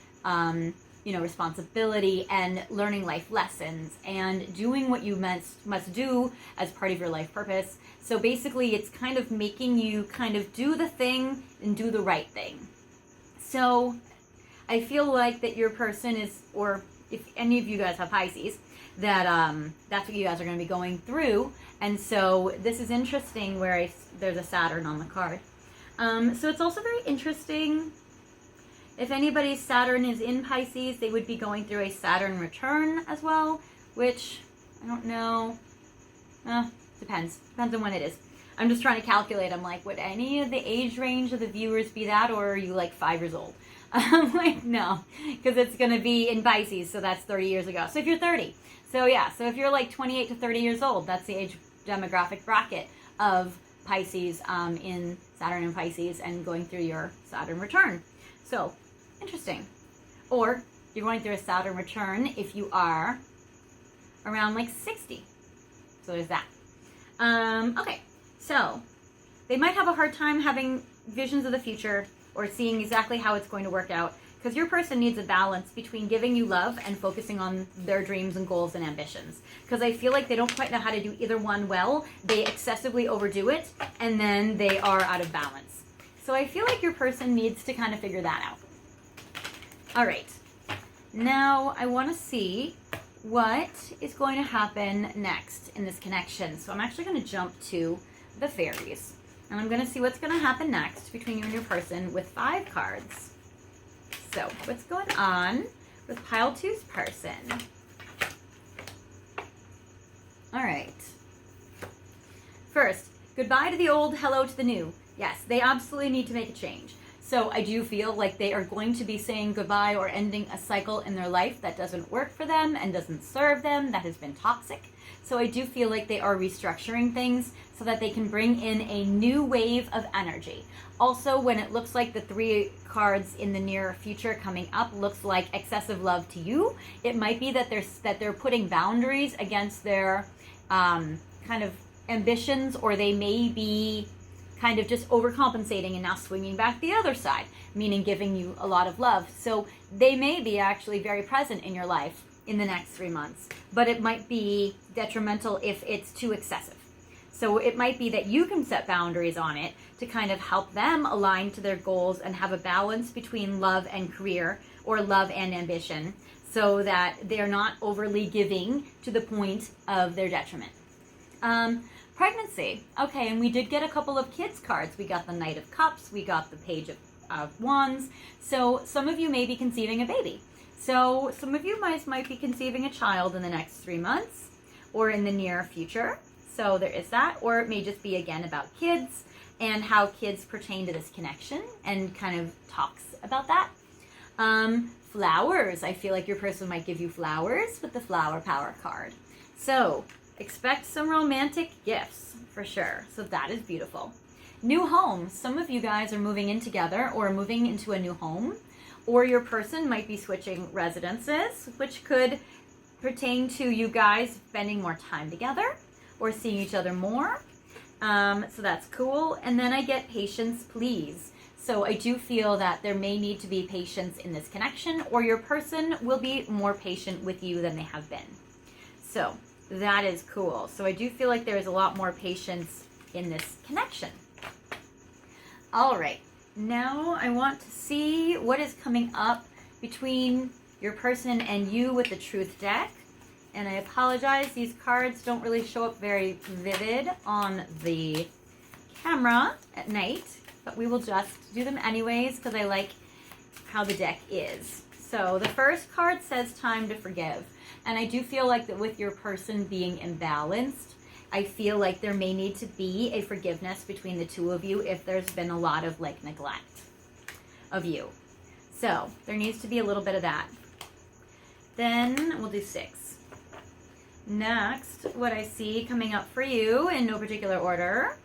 Speaker 1: responsibility and learning life lessons and doing what you must do as part of your life purpose. So basically, it's kind of making you kind of do the thing and do the right thing. So I feel like that your person is, or if any of you guys have Pisces, that that's what you guys are going to be going through. And so this is interesting where there's a Saturn on the card. So it's also very interesting. If anybody's Saturn is in Pisces, they would be going through a Saturn return as well, which I don't know. Depends on when it is. I'm just trying to calculate. I'm like, would any of the age range of the viewers be that, or are you like 5 years old? I'm like, no, because it's going to be in Pisces, so that's 30 years ago. So if you're 30, so if you're like 28 to 30 years old, that's the age demographic bracket of Pisces in Saturn and Pisces and going through your Saturn return. So interesting. Or you're going through a Saturn return if you are around like 60. So there's that. Okay, so they might have a hard time having visions of the future or seeing exactly how it's going to work out, because your person needs a balance between giving you love and focusing on their dreams and goals and ambitions. Because I feel like they don't quite know how to do either one well. They excessively overdo it, and then they are out of balance. So I feel like your person needs to kind of figure that out. All right. Now I want to see what is going to happen next in this connection. So I'm actually going to jump to the fairies. And I'm going to see what's going to happen next between you and your person with 5 cards. So what's going on with pile 2's person? All right. First, goodbye to the old, hello to the new. Yes, they absolutely need to make a change. So I do feel like they are going to be saying goodbye or ending a cycle in their life that doesn't work for them and doesn't serve them, that has been toxic. So I do feel like they are restructuring things so that they can bring in a new wave of energy. Also, when it looks like the 3 cards in the near future coming up looks like excessive love to you, it might be that they're putting boundaries against their kind of ambitions, or they may be kind of just overcompensating and now swinging back the other side, meaning giving you a lot of love. So they may be actually very present in your life in the next 3 months, but it might be detrimental if it's too excessive. So it might be that you can set boundaries on it to kind of help them align to their goals and have a balance between love and career, or love and ambition, so that they're not overly giving to the point of their detriment. Pregnancy. Okay, and we did get a couple of kids cards. We got the Knight of Cups, we got the Page of Wands. So some of you may be conceiving a baby. So some of you might be conceiving a child in the next 3 months or in the near future. So there is that. Or it may just be, again, about kids and how kids pertain to this connection and kind of talks about that. Flowers. I feel like your person might give you flowers with the Flower Power card. So expect some romantic gifts for sure. So that is beautiful. New home. Some of you guys are moving in together or moving into a new home, or your person might be switching residences, which could pertain to you guys spending more time together or seeing each other more. So that's cool. And then I get patience, please. So I do feel that there may need to be patience in this connection, or your person will be more patient with you than they have been. So that is cool. So I do feel like there is a lot more patience in this connection. All right. Now I want to see what is coming up between your person and you with the Truth deck. And I apologize, these cards don't really show up very vivid on the camera at night, but we will just do them anyways because I like how the deck is. So the first card says time to forgive. And I do feel like that with your person being imbalanced, I feel like there may need to be a forgiveness between the two of you if there's been a lot of like neglect of you. So there needs to be a little bit of that. Then we'll do 6. Next, what I see coming up for you in no particular order,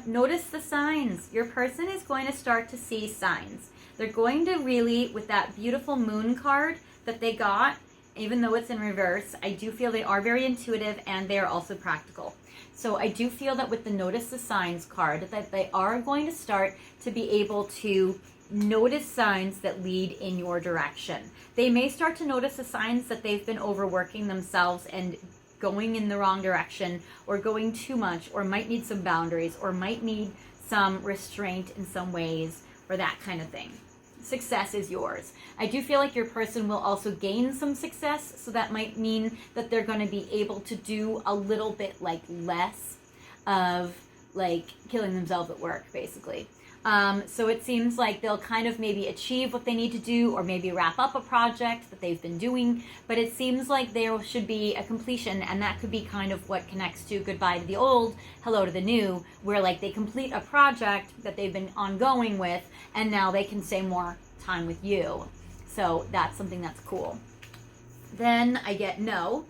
Speaker 1: notice the signs. Your person is going to start to see signs. They're going to really, with that beautiful moon card that they got, even though it's in reverse, I do feel they are very intuitive and they are also practical. So I do feel that with the notice the signs card, that they are going to start to be able to notice signs that lead in your direction. They may start to notice the signs that they've been overworking themselves and going in the wrong direction, or going too much, or might need some boundaries, or might need some restraint in some ways, or that kind of thing. Success is yours. I do feel like your person will also gain some success, so that might mean that they're going to be able to do a little bit like less of like killing themselves at work, basically. So it seems like they'll kind of maybe achieve what they need to do, or maybe wrap up a project that they've been doing, but it seems like there should be a completion, and that could be kind of what connects to goodbye to the old, hello to the new, where like they complete a project that they've been ongoing with, and now they can say more time with you. So that's something that's cool. Then I get no.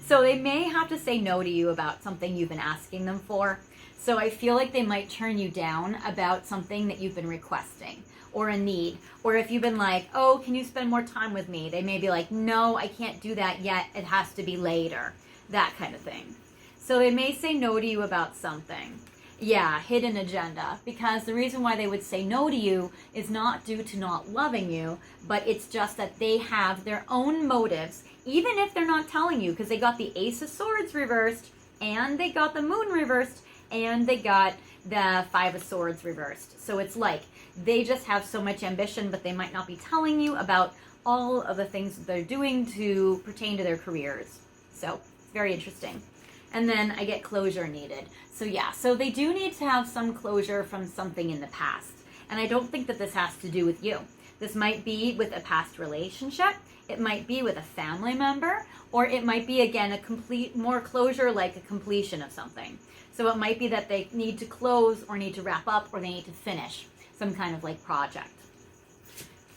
Speaker 1: So they may have to say no to you about something you've been asking them for. So I feel like they might turn you down about something that you've been requesting, or a need. Or if you've been like, oh, can you spend more time with me? They may be like, no, I can't do that yet. It has to be later. That kind of thing. So they may say no to you about something. Yeah, hidden agenda. Because the reason why they would say no to you is not due to not loving you, but it's just that they have their own motives, even if they're not telling you, because they got the Ace of Swords reversed and they got the Moon reversed, and they got the Five of Swords reversed. So it's like they just have so much ambition, but they might not be telling you about all of the things that they're doing to pertain to their careers. So very interesting. And then I get closure needed. So yeah, so they do need to have some closure from something in the past. And I don't think that this has to do with you. This might be with a past relationship. It might be with a family member, or it might be, again, a complete, more closure, like a completion of something. So it might be that they need to close or need to wrap up or they need to finish some kind of like project.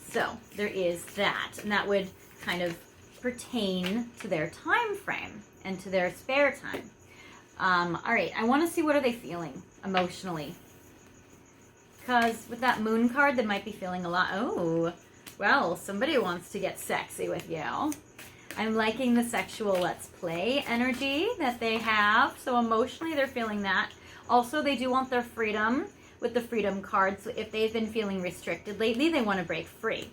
Speaker 1: So there is that, and that would kind of pertain to their time frame and to their spare time. All right, I want to see what are they feeling emotionally. Because with that moon card, they might be feeling a lot. Oh, well, somebody wants to get sexy with you. I'm liking the sexual let's play energy that they have. So emotionally, they're feeling that. Also, they do want their freedom with the freedom card. So if they've been feeling restricted lately, they want to break free.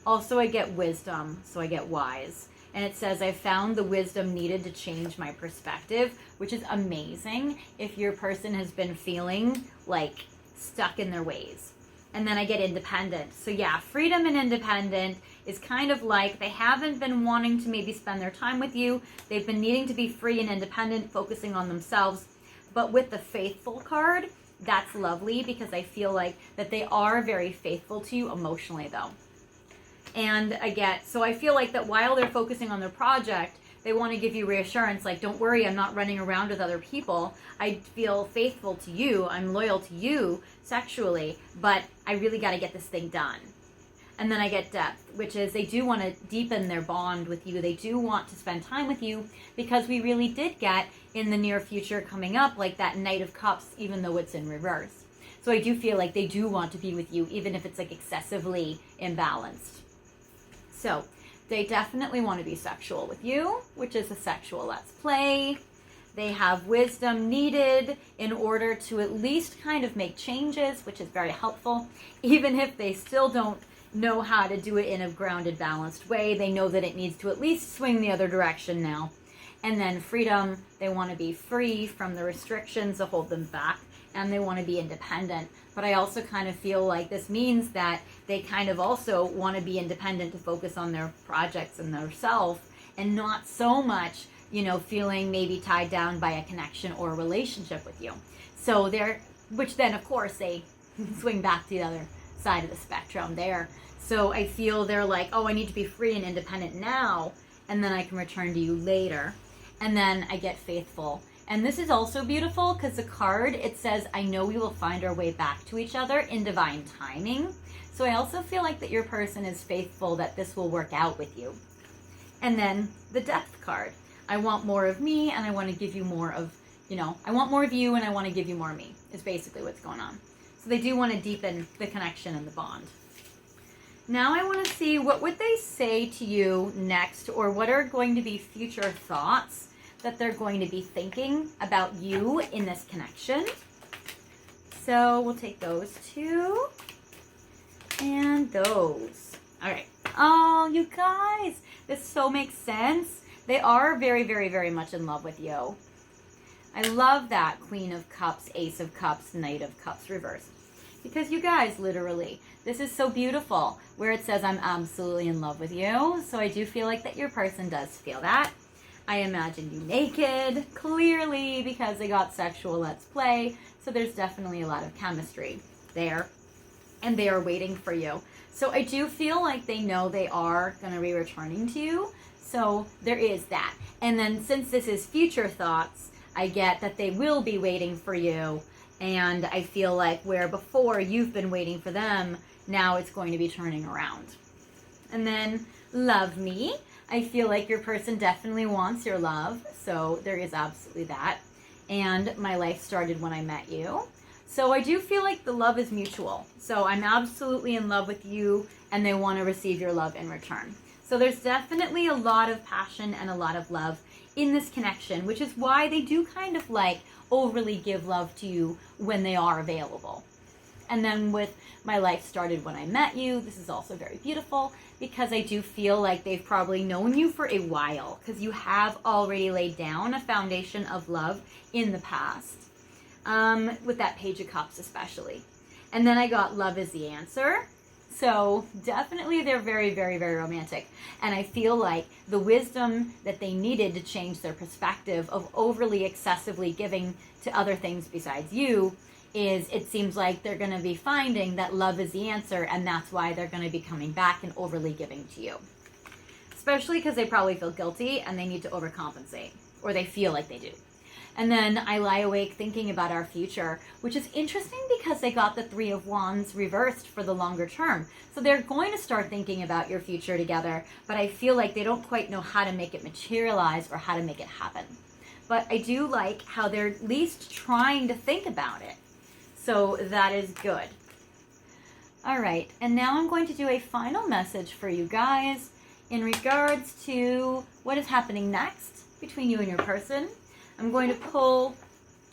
Speaker 1: Also, I get wisdom, so I get wise. And it says, I found the wisdom needed to change my perspective, which is amazing if your person has been feeling like stuck in their ways. And then I get independent. So yeah, freedom and independent is kind of like they haven't been wanting to maybe spend their time with you. They've been needing to be free and independent, focusing on themselves. But with the faithful card, that's lovely because I feel like that they are very faithful to you emotionally though. And I feel like that while they're focusing on their project, they want to give you reassurance, like, don't worry, I'm not running around with other people. I feel faithful to you. I'm loyal to you sexually, but I really got to get this thing done. And then I get depth, which is they do want to deepen their bond with you. They do want to spend time with you because we really did get in the near future coming up, like that Knight of Cups, even though it's in reverse. So I do feel like they do want to be with you, even if it's like excessively imbalanced. So they definitely want to be sexual with you, which is a sexual let's play. They have wisdom needed in order to at least kind of make changes, which is very helpful. Even if they still don't know how to do it in a grounded, balanced way, they know that it needs to at least swing the other direction now. And then freedom, they want to be free from the restrictions that hold them back, and they want to be independent. But I also kind of feel like this means that they kind of also want to be independent to focus on their projects and their self, and not so much, feeling maybe tied down by a connection or a relationship with you. So which then of course they swing back to the other side of the spectrum there. So I feel they're like, oh, I need to be free and independent now, and then I can return to you later. And then I get faithful. And this is also beautiful because the card, it says, I know we will find our way back to each other in divine timing. So I also feel like that your person is faithful, that this will work out with you. And then the depth card. I want more of me and I want to give you more of, I want more of you and I want to give you more of me is basically what's going on. So they do want to deepen the connection and the bond. Now I want to see what would they say to you next, or what are going to be future thoughts that they're going to be thinking about you in this connection. So we'll take those two and those. All right. Oh, you guys, this so makes sense. They are very, very, very much in love with you. I love that Queen of Cups, Ace of Cups, Knight of Cups reversed. Because you guys, literally, this is so beautiful where it says I'm absolutely in love with you. So I do feel like that your person does feel that. I imagine you naked, clearly, because they got sexual let's play. So there's definitely a lot of chemistry there. And they are waiting for you. So I do feel like they know they are going to be returning to you. So there is that. And then since this is future thoughts, I get that they will be waiting for you. And I feel like where before you've been waiting for them, now it's going to be turning around. And then love me. I feel like your person definitely wants your love. So there is absolutely that. And my life started when I met you. So I do feel like the love is mutual. So I'm absolutely in love with you and they want to receive your love in return. So there's definitely a lot of passion and a lot of love in this connection, which is why they do kind of like overly give love to you when they are available. And then with my life started when I met you, this is also very beautiful because I do feel like they've probably known you for a while because you have already laid down a foundation of love in the past. with that Page of Cups especially. And then I got Love is the Answer. So definitely they're very, very, very romantic. And I feel like the wisdom that they needed to change their perspective of overly excessively giving to other things besides you is, it seems like they're going to be finding that love is the answer, and that's why they're going to be coming back and overly giving to you. Especially because they probably feel guilty and they need to overcompensate, or they feel like they do. And then I lie awake thinking about our future, which is interesting because they got the Three of Wands reversed for the longer term. So they're going to start thinking about your future together, but I feel like they don't quite know how to make it materialize or how to make it happen. But I do like how they're at least trying to think about it. So that is good. All right, and now I'm going to do a final message for you guys in regards to what is happening next between you and your person. I'm going to pull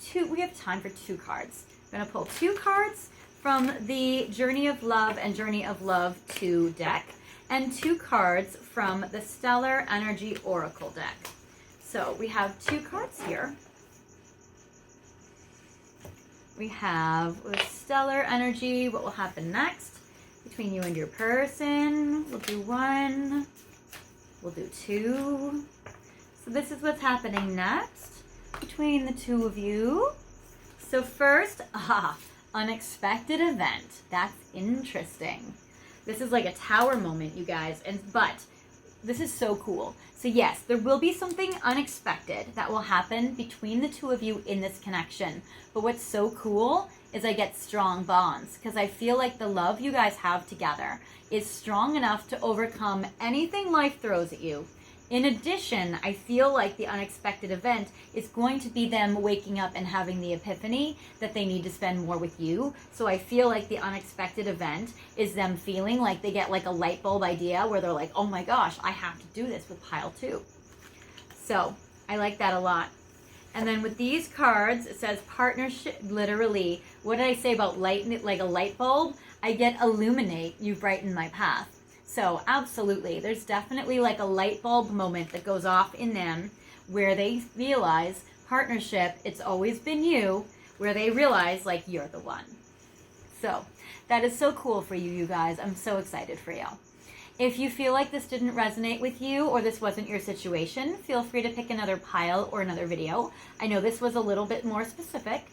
Speaker 1: two, we have time for 2 cards. I'm going to pull 2 cards from the Journey of Love and Journey of Love 2 deck, and 2 cards from the Stellar Energy Oracle deck. So we have 2 cards here. We have with Stellar Energy, what will happen next between you and your person. We'll do 1, we'll do 2. So this is what's happening next between the 2 of you. So first, unexpected event. That's interesting. This is like a tower moment, you guys, but this is so cool. So yes, there will be something unexpected that will happen between the 2 of you in this connection. But what's so cool is I get strong bonds, because I feel like the love you guys have together is strong enough to overcome anything life throws at you. In addition, I feel like the unexpected event is going to be them waking up and having the epiphany that they need to spend more with you. So I feel like the unexpected event is them feeling like they get like a light bulb idea where they're like, oh my gosh, I have to do this with pile 2. So I like that a lot. And then with these cards, it says partnership, literally. What did I say about light, like a light bulb? I get illuminate, you brighten my path. So absolutely, there's definitely like a light bulb moment that goes off in them where they realize partnership, it's always been you, where they realize like you're the one. So that is so cool for you, you guys. I'm so excited for you. If you feel like this didn't resonate with you or this wasn't your situation, feel free to pick another pile or another video. I know this was a little bit more specific.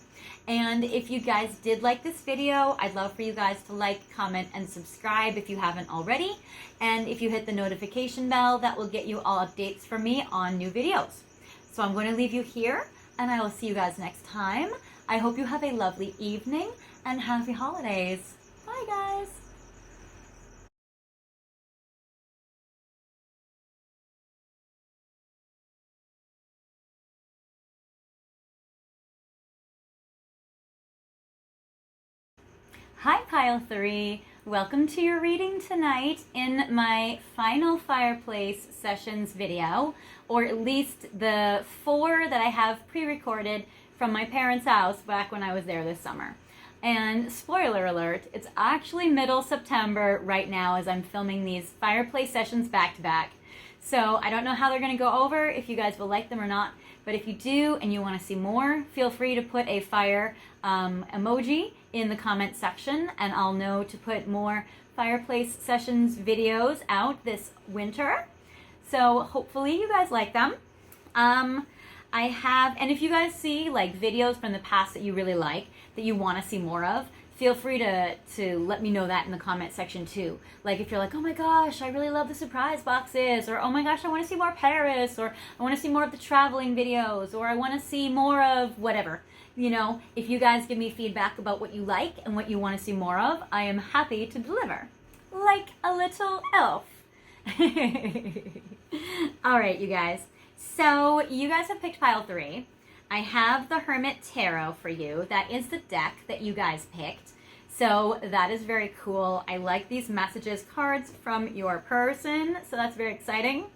Speaker 1: And if you guys did like this video, I'd love for you guys to like, comment, and subscribe if you haven't already. And if you hit the notification bell, that will get you all updates from me on new videos. So I'm going to leave you here, and I will see you guys next time. I hope you have a lovely evening, and happy holidays. Bye, guys. Hi, Pile 3. Welcome to your reading tonight in my final Fireplace sessions video, or at least the 4 that I have pre-recorded from my parents' house back when I was there this summer. And spoiler alert, it's actually middle September right now as I'm filming these Fireplace sessions back to back. So I don't know how they're going to go over, if you guys will like them or not, but if you do and you want to see more, feel free to put a fire emoji in the comment section, and I'll know to put more Fireplace sessions videos out this winter. So hopefully you guys like them. I have, and if you guys see like videos from the past that you really like, that you want to see more of, feel free to let me know that in the comment section too. Like if you're like, oh my gosh, I really love the surprise boxes, or oh my gosh, I want to see more Paris, or I want to see more of the traveling videos, or I want to see more of whatever. You know, if you guys give me feedback about what you like and what you want to see more of, I am happy to deliver. Like a little elf. All right, you guys. So you guys have picked pile 3. I have the Hermit Tarot for you. That is the deck that you guys picked. So that is very cool. I like these messages cards from your person. So that's very exciting.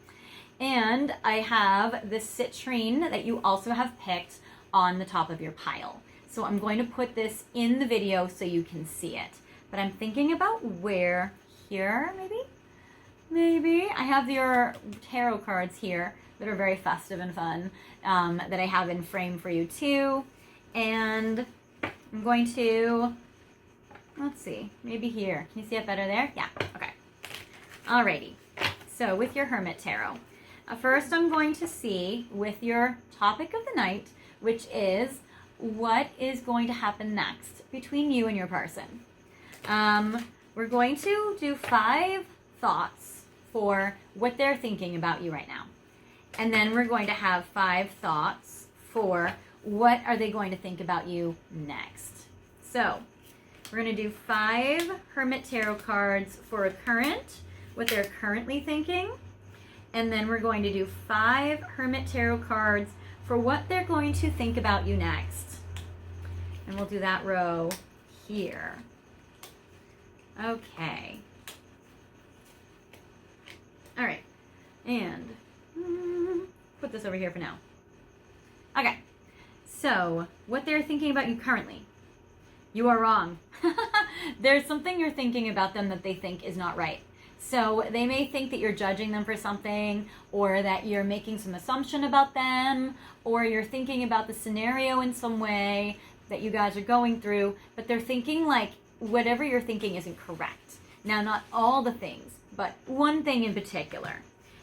Speaker 1: And I have the Citrine that you also have picked on the top of your pile. So I'm going to put this in the video so you can see it. But I'm thinking about where, here maybe? Maybe. I have your tarot cards here that are very festive and fun that I have in frame for you too. And I'm going to, let's see, maybe here. Can you see it better there? Yeah, okay. Alrighty. So with your Hermit Tarot, first I'm going to see with your topic of the night, which is what is going to happen next between you and your person. We're going to do 5 thoughts for what they're thinking about you right now. And then we're going to have 5 thoughts for what are they going to think about you next. So we're going to do 5 Hermit Tarot cards for a current, what they're currently thinking. And then we're going to do 5 Hermit Tarot cards for what they're going to think about you next. And we'll do that row here. Okay. All right. And put this over here for now. Okay. So, what they're thinking about you currently. You are wrong. There's something you're thinking about them that they think is not right. So they may think that you're judging them for something, or that you're making some assumption about them, or you're thinking about the scenario in some way that you guys are going through, but they're thinking like whatever you're thinking isn't correct. Now, not all the things, but one thing in particular.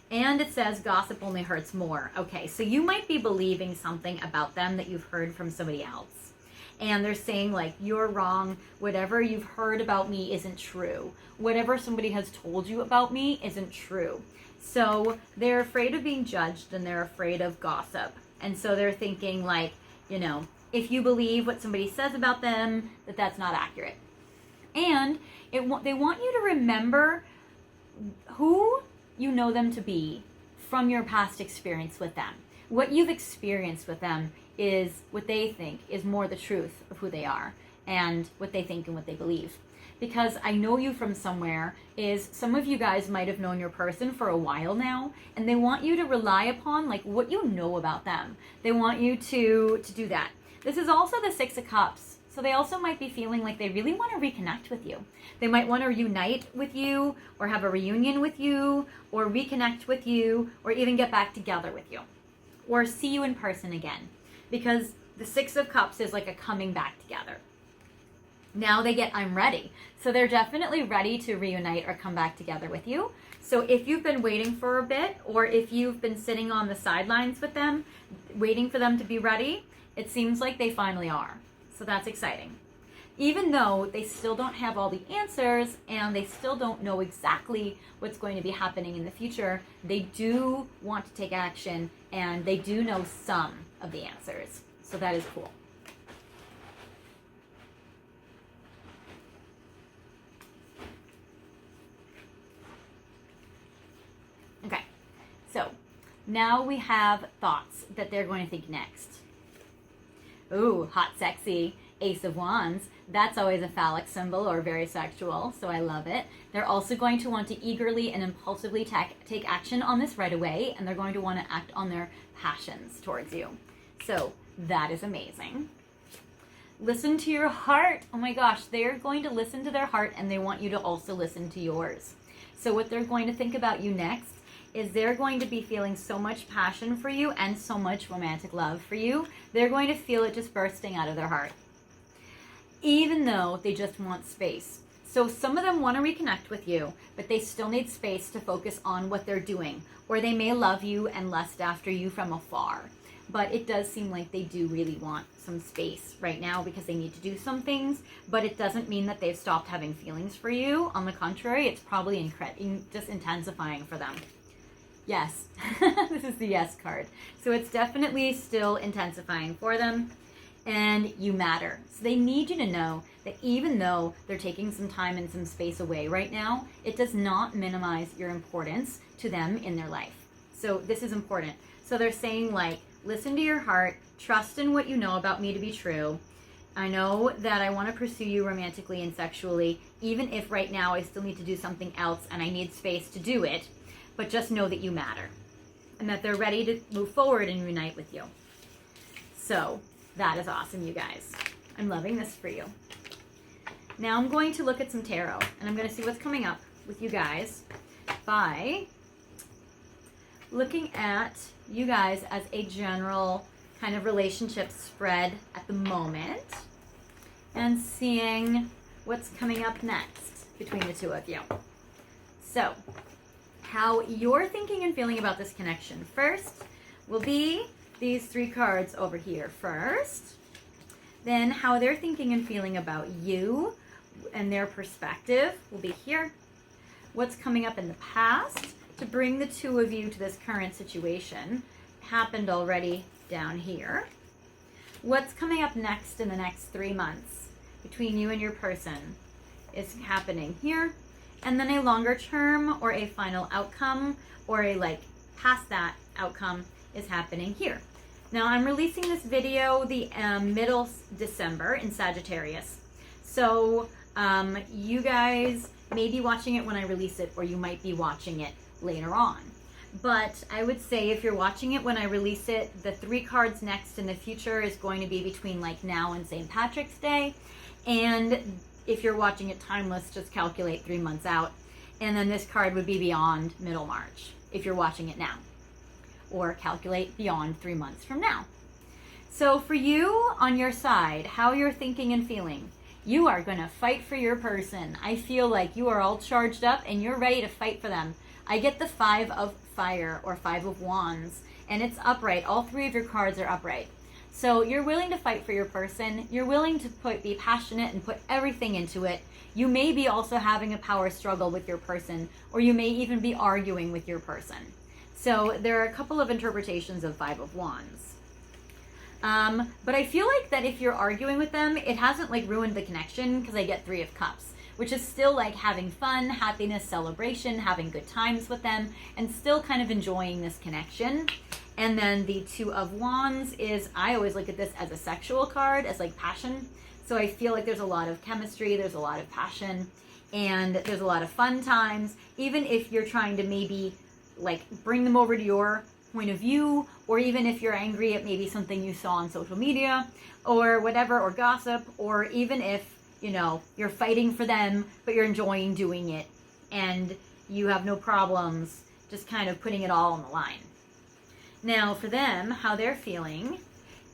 Speaker 1: And it says gossip only hurts more. Okay, so you might be believing something about them that you've heard from somebody else. And they're saying like, you're wrong, whatever you've heard about me isn't true. Whatever somebody has told you about me isn't true. So they're afraid of being judged and they're afraid of gossip. And so they're thinking like, you know, if you believe what somebody says about them, that's not accurate. And they want you to remember who you know them to be from your past experience with them. What you've experienced with them is what they think is more the truth of who they are and what they think and what they believe. Because I know you from somewhere is some of you guys might have known your person for a while now, and they want you to rely upon like what you know about them. They want you to do that. This is also the 6 of Cups. So they also might be feeling like they really want to reconnect with you. They might want to reunite with you, or have a reunion with you, or reconnect with you, or even get back together with you, or see you in person again. Because the 6 of Cups is like a coming back together. Now they get, I'm ready. So they're definitely ready to reunite or come back together with you. So if you've been waiting for a bit, or if you've been sitting on the sidelines with them, waiting for them to be ready, it seems like they finally are. So that's exciting. Even though they still don't have all the answers and they still don't know exactly what's going to be happening in the future, they do want to take action and they do know some of the answers. So that is cool. Okay, so now we have thoughts that they're going to think next. Ooh, hot, sexy, Ace of Wands. That's always a phallic symbol or very sexual, so I love it. They're also going to want to eagerly and impulsively take action on this right away, and they're going to want to act on their passions towards you. So that is amazing. Listen to your heart. Oh my gosh, they're going to listen to their heart, and they want you to also listen to yours. So what they're going to think about you next is they're going to be feeling so much passion for you and so much romantic love for you. They're going to feel it just bursting out of their heart, even though they just want space. So some of them want to reconnect with you, but they still need space to focus on what they're doing, or they may love you and lust after you from afar. But it does seem like they do really want some space right now because they need to do some things, but it doesn't mean that they've stopped having feelings for you. On the contrary, it's probably just intensifying for them. Yes, this is the yes card. So it's definitely still intensifying for them, and you matter. So they need you to know that even though they're taking some time and some space away right now, it does not minimize your importance to them in their life. So this is important. So they're saying like, listen to your heart, trust in what you know about me to be true. I know that I want to pursue you romantically and sexually, even if right now I still need to do something else and I need space to do it. But just know that you matter and that they're ready to move forward and unite with you. So that is awesome, you guys. I'm loving this for you. Now I'm going to look at some tarot and I'm going to see what's coming up with you guys by looking at you guys as a general kind of relationship spread at the moment and seeing what's coming up next between the two of you. So, how you're thinking and feeling about this connection first will be these 3 cards over here first. Then how they're thinking and feeling about you and their perspective will be here. What's coming up in the past to bring the 2 of you to this current situation happened already down here. What's coming up next in the next 3 months between you and your person is happening here. And then a longer term or a final outcome or a past that outcome is happening here. Now I'm releasing this video the middle December in Sagittarius. So you guys may be watching it when I release it, or you might be watching it later on. But I would say if you're watching it when I release it, the 3 cards next in the future is going to be between now and St. Patrick's Day. And if you're watching it timeless, just calculate 3 months out. And then this card would be beyond middle March if you're watching it now. Or calculate beyond 3 months from now. So for you on your side, how you're thinking and feeling, you are going to fight for your person. I feel like you are all charged up and you're ready to fight for them. I get the 5 of Fire or 5 of Wands, and it's upright. All 3 of your cards are upright. So you're willing to fight for your person. You're willing to be passionate and put everything into it. You may be also having a power struggle with your person, or you may even be arguing with your person. So there are a couple of interpretations of 5 of Wands. But I feel like that if you're arguing with them, it hasn't ruined the connection, because I get 3 of Cups, which is still having fun, happiness, celebration, having good times with them, and still kind of enjoying this connection. And then the 2 of Wands is, I always look at this as a sexual card, as passion. So I feel like there's a lot of chemistry, there's a lot of passion, and there's a lot of fun times, even if you're trying to maybe bring them over to your point of view, or even if you're angry at maybe something you saw on social media or whatever, or gossip, or even if you're fighting for them but you're enjoying doing it and you have no problems just kind of putting it all on the line. Now for them, how they're feeling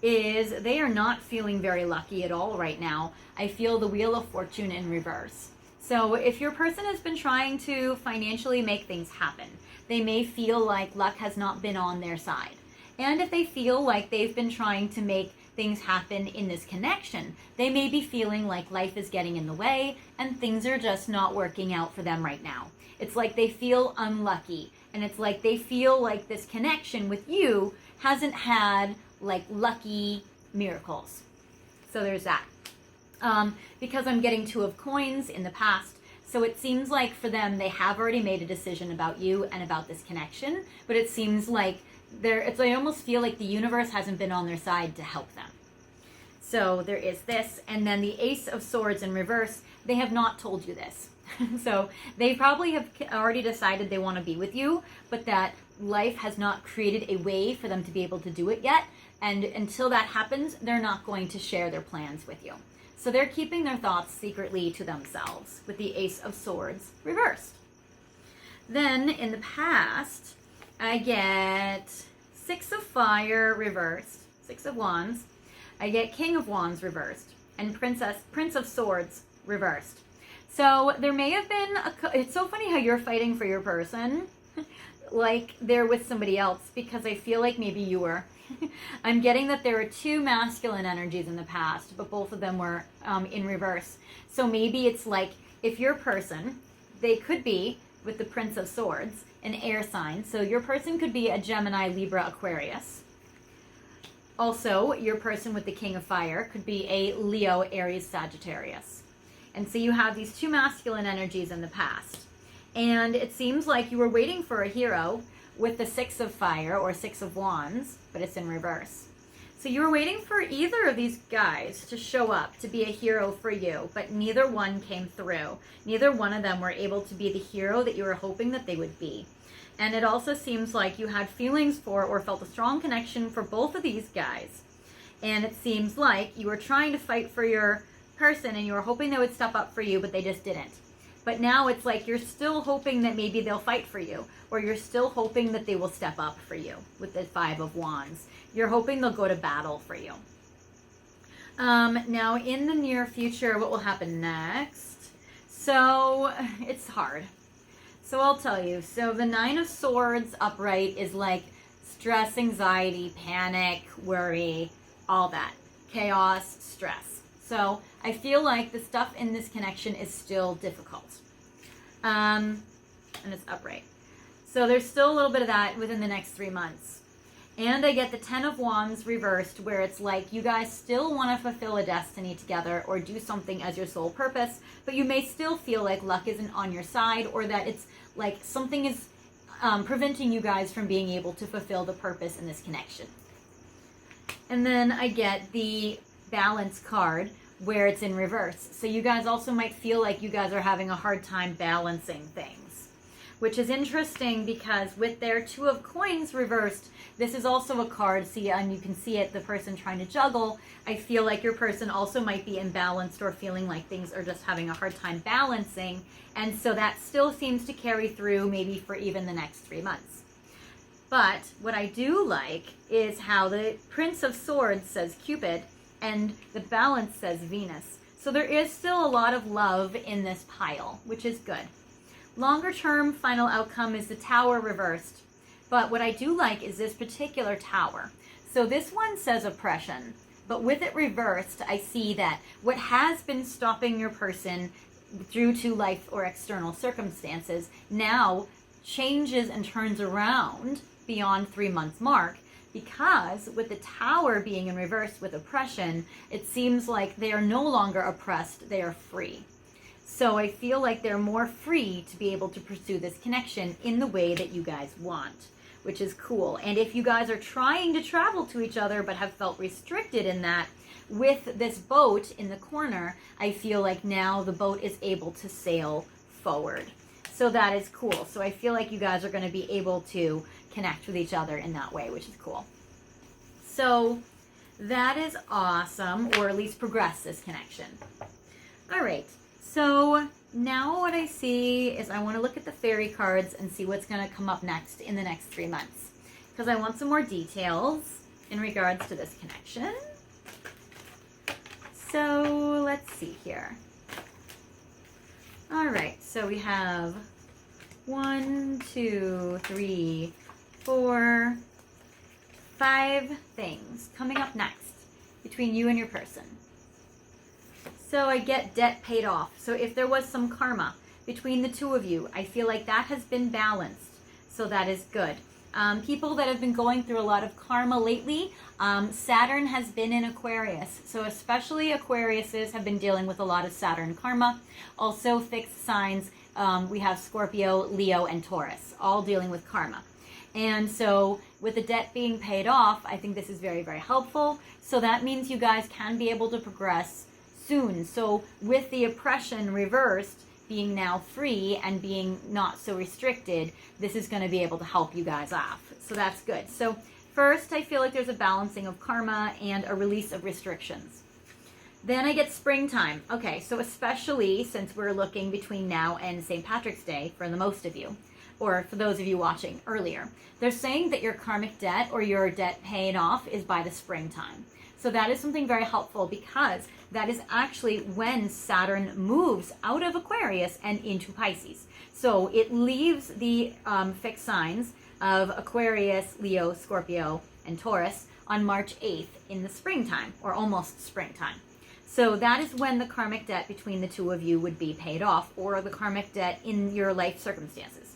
Speaker 1: is they are not feeling very lucky at all right now. I feel the Wheel of Fortune in reverse. So if your person has been trying to financially make things happen, they may feel like luck has not been on their side. And if they feel like they've been trying to make things happen in this connection, they may be feeling like life is getting in the way and things are just not working out for them right now. It's like they feel unlucky, and it's like they feel like this connection with you hasn't had lucky miracles. So there's that. Because I'm getting 2 of Coins in the past, so it seems like for them they have already made a decision about you and about this connection, but it seems like I almost feel like the universe hasn't been on their side to help them. So there is this, and then the Ace of Swords in reverse, they have not told you this. So they probably have already decided they want to be with you, but that life has not created a way for them to be able to do it yet. And until that happens, they're not going to share their plans with you. So they're keeping their thoughts secretly to themselves with the Ace of Swords reversed. Then in the past, I get 6 of Fire reversed, 6 of Wands. I get King of Wands reversed, and Prince of Swords reversed. So there may have been it's so funny how you're fighting for your person like they're with somebody else, because I feel like maybe you were. I'm getting that there were 2 masculine energies in the past, but both of them were in reverse. So maybe it's if your person, they could be with the Prince of Swords, an air sign. So your person could be a Gemini, Libra, Aquarius. Also, your person with the King of Fire could be a Leo, Aries, Sagittarius. And so you have these 2 masculine energies in the past. And it seems like you were waiting for a hero with the 6 of Fire or 6 of Wands, but it's in reverse. So you were waiting for either of these guys to show up to be a hero for you, but neither one came through. Neither one of them were able to be the hero that you were hoping that they would be. And it also seems like you had feelings for or felt a strong connection for both of these guys. And it seems like you were trying to fight for your person and you were hoping they would step up for you, but they just didn't. But now it's like you're still hoping that maybe they'll fight for you, or you're still hoping that they will step up for you with the Five of Wands. You're hoping they'll go to battle for you. Now, in the near future, what will happen next? So, it's hard. So I'll tell you. So the Nine of Swords upright is like stress, anxiety, panic, worry, all that. Chaos, stress. So I feel like the stuff in this connection is still difficult. And it's upright. So there's still a little bit of that within the next 3 months. And I get the Ten of Wands reversed, where it's like you guys still want to fulfill a destiny together or do something as your sole purpose, but you may still feel like luck isn't on your side, or that it's like something is preventing you guys from being able to fulfill the purpose in this connection. And then I get the Balance card, where it's in reverse. So you guys also might feel like you guys are having a hard time balancing things, which is interesting because with their Two of Coins reversed, this is also a card, see, and you can see it, the person trying to juggle. I feel like your person also might be imbalanced or feeling like things are just having a hard time balancing. And so that still seems to carry through maybe for even the next 3 months. But what I do like is how the Prince of Swords says Cupid and the Balance says Venus. So there is still a lot of love in this pile, which is good. Longer term final outcome is the Tower reversed. But what I do like is this particular Tower. So this one says oppression, but with it reversed, I see that what has been stopping your person due to life or external circumstances now changes and turns around beyond 3 months mark, because with the Tower being in reverse with oppression, it seems like they are no longer oppressed, they are free. So I feel like they're more free to be able to pursue this connection in the way that you guys want, which is cool. And if you guys are trying to travel to each other but have felt restricted in that, with this boat in the corner, I feel like now the boat is able to sail forward. So that is cool. So I feel like you guys are going to be able to connect with each other in that way, which is cool. So that is awesome, or at least progress this connection. All right. So now what I see is I want to look at the fairy cards and see what's going to come up next in the next 3 months, because I want some more details in regards to this connection. So let's see here. All right, so we have 1, 2, 3, 4, 5 things coming up next between you and your person. So I get debt paid off. So if there was some karma between the two of you, I feel like that has been balanced. So that is good. People that have been going through a lot of karma lately, Saturn has been in Aquarius. So especially Aquariuses have been dealing with a lot of Saturn karma. Also fixed signs, we have Scorpio, Leo, and Taurus, all dealing with karma. And so with the debt being paid off, I think this is very, very helpful. So that means you guys can be able to progress soon. So with the oppression reversed, being now free and being not so restricted, this is going to be able to help you guys off. So that's good. So first, I feel like there's a balancing of karma and a release of restrictions. Then I get springtime. Okay, so especially since we're looking between now and St. Patrick's Day for the most of you, or for those of you watching earlier, they're saying that your karmic debt or your debt paid off is by the springtime. So that is something very helpful, because that is actually when Saturn moves out of Aquarius and into Pisces. So it leaves the fixed signs of Aquarius, Leo, Scorpio, and Taurus on March 8th in the springtime, or almost springtime. So that is when the karmic debt between the two of you would be paid off, or the karmic debt in your life circumstances.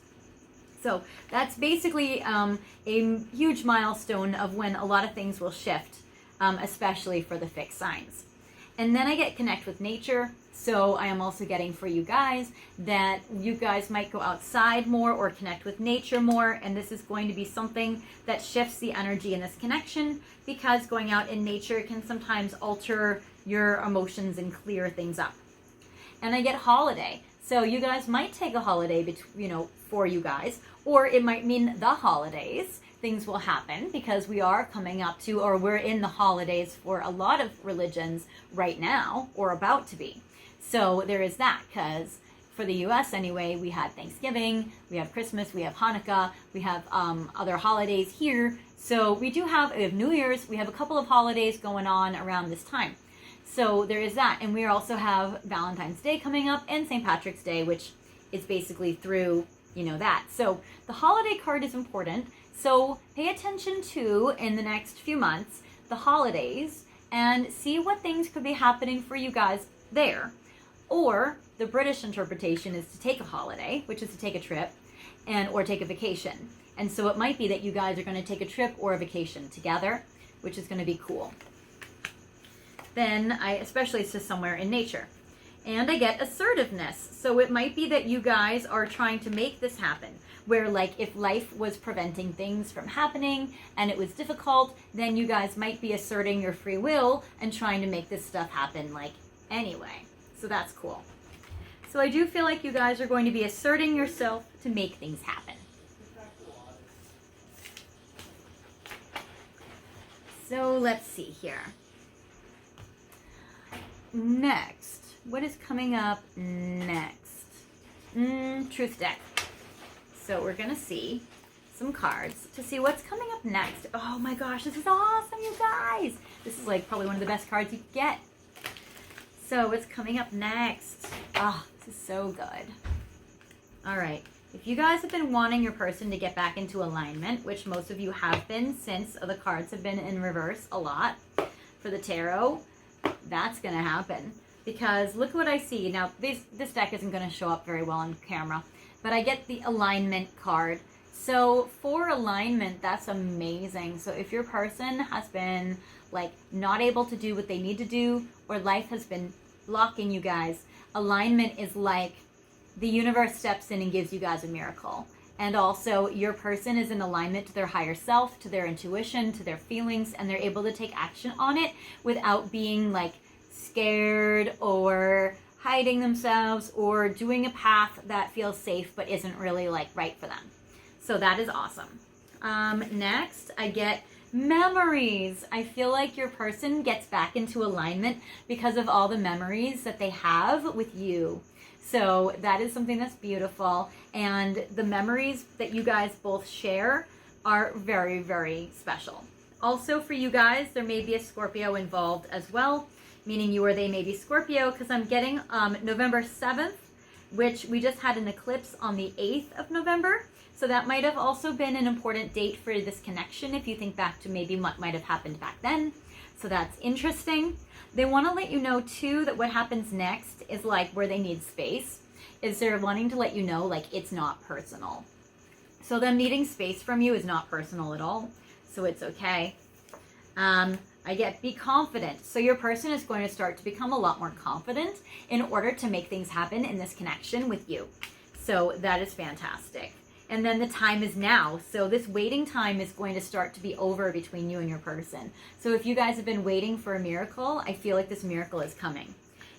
Speaker 1: So that's basically a huge milestone of when a lot of things will shift, especially for the fixed signs. And then I get connect with nature. So I am also getting for you guys that you guys might go outside more or connect with nature more. And this is going to be something that shifts the energy in this connection, because going out in nature can sometimes alter your emotions and clear things up. And I get holiday. So you guys might take a holiday, for you guys, or it might mean the holidays. Things will happen because we are coming up to, or we're in the holidays for a lot of religions right now, or about to be. So there is that, because for the US anyway, we had Thanksgiving, we have Christmas, we have Hanukkah, we have other holidays here. So we have New Year's, we have a couple of holidays going on around this time. So there is that. And we also have Valentine's Day coming up and St. Patrick's Day, which is basically through, that. So the holiday card is important. So pay attention to, in the next few months, the holidays and see what things could be happening for you guys there. Or the British interpretation is to take a holiday, which is to take a trip or take a vacation. And so it might be that you guys are going to take a trip or a vacation together, which is going to be cool. Then especially to somewhere in nature. And I get assertiveness. So it might be that you guys are trying to make this happen, where like if life was preventing things from happening and it was difficult, then you guys might be asserting your free will and trying to make this stuff happen like anyway. So that's cool. So I do feel like you guys are going to be asserting yourself to make things happen. So let's see here. Next, what is coming up next? Truth deck. So we're gonna see some cards to see what's coming up next. Oh my gosh, this is awesome, you guys. This is like probably one of the best cards you could get. So what's coming up next? Oh, this is so good. All right. If you guys have been wanting your person to get back into alignment, which most of you have been since the cards have been in reverse a lot for the tarot, that's going to happen. Because look what I see. Now, this deck isn't going to show up very well on camera, but I get the alignment card. So for alignment, that's amazing. So if your person has been like not able to do what they need to do, or life has been blocking you guys, alignment is like the universe steps in and gives you guys a miracle. And also your person is in alignment to their higher self, to their intuition, to their feelings, and they're able to take action on it without being like scared or hiding themselves or doing a path that feels safe but isn't really like right for them. So that is awesome. Next, I get memories. I feel like your person gets back into alignment because of all the memories that they have with you. So that is something that's beautiful. And the memories that you guys both share are very, very special. Also for you guys, there may be a Scorpio involved as well, meaning you or they may be Scorpio, because I'm getting November 7th, which we just had an eclipse on the 8th of November. So that might have also been an important date for this connection if you think back to maybe what might have happened back then. So that's interesting. They want to let you know too that what happens next is like where they need space, is they're wanting to let you know like it's not personal. So them needing space from you is not personal at all. So it's okay. I get be confident. So your person is going to start to become a lot more confident in order to make things happen in this connection with you. So that is fantastic. And then the time is now. So this waiting time is going to start to be over between you and your person. So if you guys have been waiting for a miracle, I feel like this miracle is coming.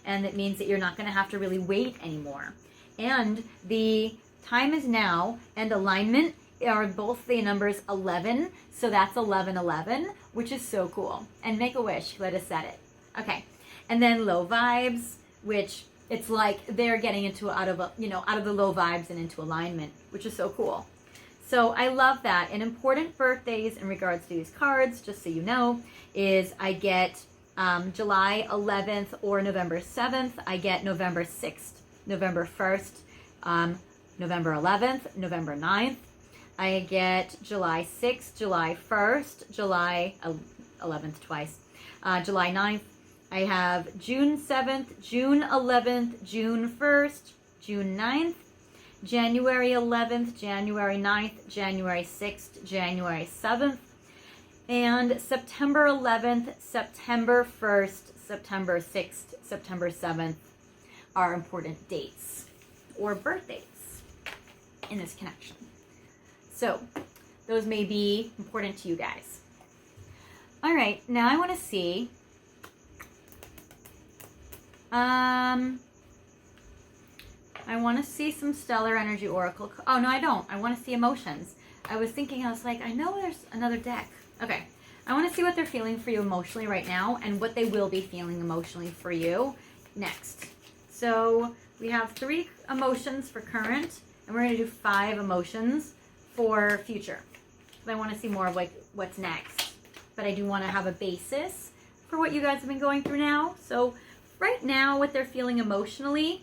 Speaker 1: And it means that you're not going to have to really wait anymore. And the time is now, and alignment are both the numbers 11. So that's 1111, which is so cool. And make a wish, let us set it. Okay. And then low vibes, which it's like they're getting into out of the low vibes and into alignment, which is so cool. So I love that. And important birthdays in regards to these cards, just so you know, is I get July 11th or November 7th. I get November 6th, November 1st, November 11th, November 9th. I get July 6th, July 1st, July 11th twice, July 9th. I have June 7th, June 11th, June 1st, June 9th, January 11th, January 9th, January 6th, January 7th, and September 11th, September 1st, September 6th, September 7th are important dates or birthdays in this connection. So those may be important to you guys. All right, now I want to see I want to see some stellar energy oracle. Oh, no, I don't. I want to see emotions. I was thinking, I was like, I know there's another deck. Okay. I want to see what they're feeling for you emotionally right now and what they will be feeling emotionally for you next. So we have 3 emotions for current, and we're going to do 5 emotions for future. I want to see more of like what's next, but I do want to have a basis for what you guys have been going through now. So right now, what they're feeling emotionally,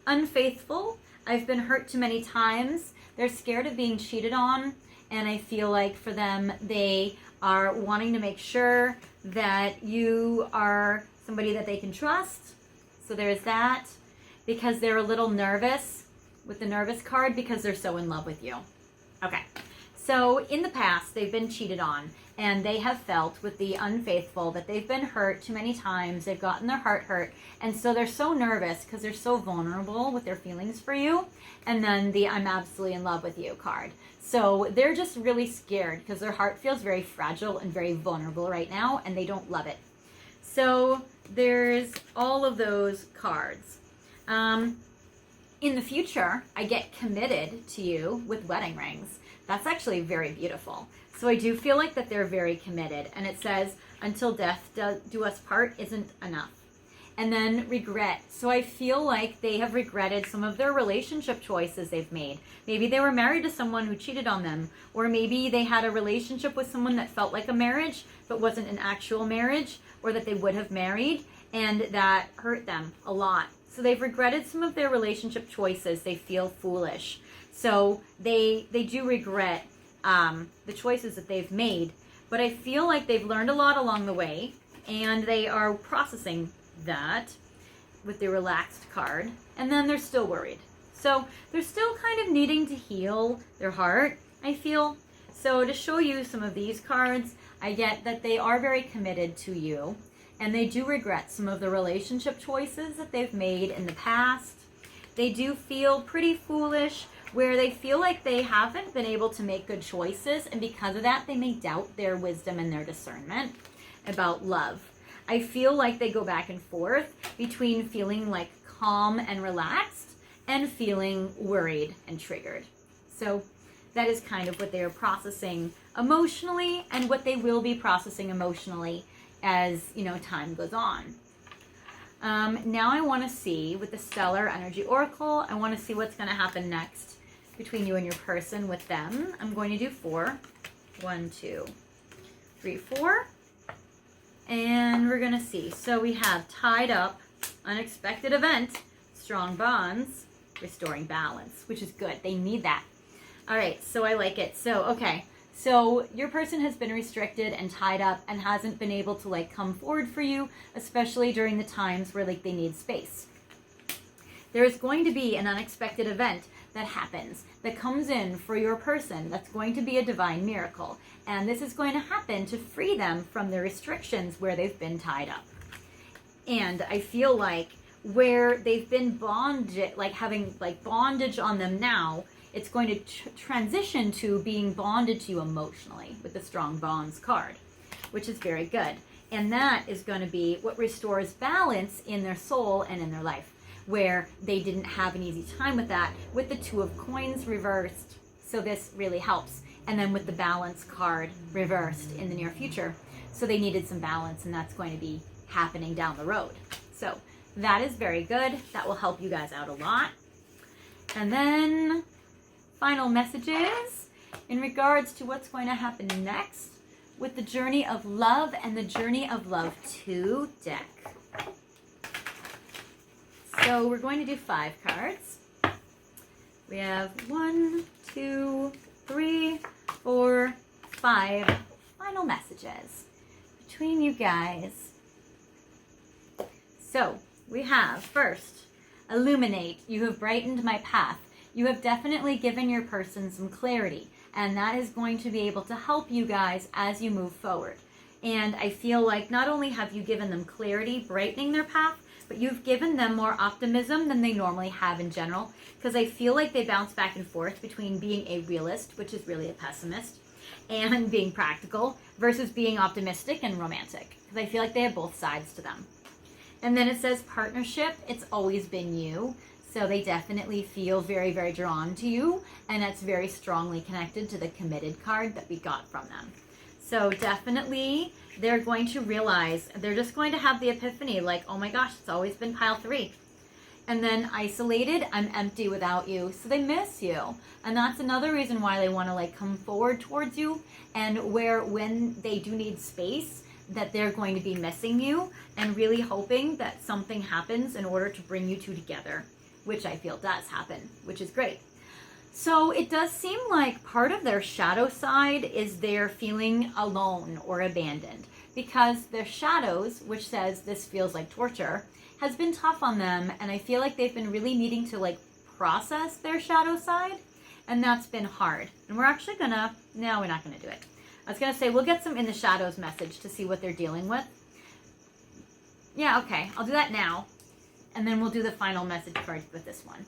Speaker 1: unfaithful. I've been hurt too many times. They're scared of being cheated on, and I feel like for them, they are wanting to make sure that you are somebody that they can trust. So there's that, because they're a little nervous with the nervous card because they're so in love with you. Okay. So in the past, they've been cheated on, and they have felt with the unfaithful that they've been hurt too many times. They've gotten their heart hurt, and so they're so nervous because they're so vulnerable with their feelings for you. And then the I'm absolutely in love with you card. So they're just really scared because their heart feels very fragile and very vulnerable right now, and they don't love it. So there's all of those cards. In the future, I get committed to you with wedding rings. That's actually very beautiful. So I do feel like that they're very committed. And it says, until death do us part isn't enough. And then regret. So I feel like they have regretted some of their relationship choices they've made. Maybe they were married to someone who cheated on them. Or maybe they had a relationship with someone that felt like a marriage, but wasn't an actual marriage, or that they would have married, and that hurt them a lot. So they've regretted some of their relationship choices. They feel foolish. So they do regret the choices that they've made, but I feel like they've learned a lot along the way, and they are processing that with the relaxed card, and then they're still worried. So they're still kind of needing to heal their heart, I feel. So to show you some of these cards, I get that they are very committed to you, and they do regret some of the relationship choices that they've made in the past. They do feel pretty foolish, where they feel like they haven't been able to make good choices, and because of that, they may doubt their wisdom and their discernment about love. I feel like they go back and forth between feeling like calm and relaxed and feeling worried and triggered. So that is kind of what they are processing emotionally, and what they will be processing emotionally as, you know, time goes on. Now I want to see, with the Stellar Energy Oracle, I want to see what's going to happen next between you and your person with them. I'm going to do 4. 1, 2, 3, 4. And we're going to see. So we have tied up, unexpected event, strong bonds, restoring balance, which is good. They need that. All right, so I like it. So, okay. So your person has been restricted and tied up and hasn't been able to like come forward for you, especially during the times where like they need space. There is going to be an unexpected event that happens, that comes in for your person. That's going to be a divine miracle. And this is going to happen to free them from the restrictions where they've been tied up. And I feel like where they've been bonded, like having like bondage on them now, it's going to transition to being bonded to you emotionally with the Strong Bonds card, which is very good. And that is going to be what restores balance in their soul and in their life, where they didn't have an easy time with that, with the 2 of Coins reversed. So this really helps. And then with the Balance card reversed in the near future. So they needed some balance, and that's going to be happening down the road. So that is very good. That will help you guys out a lot. And then final messages in regards to what's going to happen next with the Journey of Love and the Journey of Love 2 deck. So we're going to do 5 cards. We have 1, 2, 3, 4, 5 final messages between you guys. So we have first, illuminate. You have brightened my path. You have definitely given your person some clarity, and that is going to be able to help you guys as you move forward. And I feel like not only have you given them clarity, brightening their path, but you've given them more optimism than they normally have in general, because I feel like they bounce back and forth between being a realist, which is really a pessimist, and being practical, versus being optimistic and romantic, because I feel like they have both sides to them. And then it says partnership. It's always been you. So they definitely feel very, very drawn to you, and that's very strongly connected to the committed card that we got from them. So definitely they're going to realize, they're just going to have the epiphany like, oh my gosh, it's always been pile 3. And then isolated, I'm empty without you. So they miss you. And that's another reason why they want to like come forward towards you, and where when they do need space, that they're going to be missing you and really hoping that something happens in order to bring you two together, which I feel does happen, which is great. So it does seem like part of their shadow side is they're feeling alone or abandoned, because their shadows, which says this feels like torture, has been tough on them. And I feel like they've been really needing to like process their shadow side, and that's been hard. And we're actually gonna, no, we're not gonna do it. I was gonna say, we'll get some in the shadows message to see what they're dealing with. Yeah, okay, I'll do that now. And then we'll do the final message card with this one.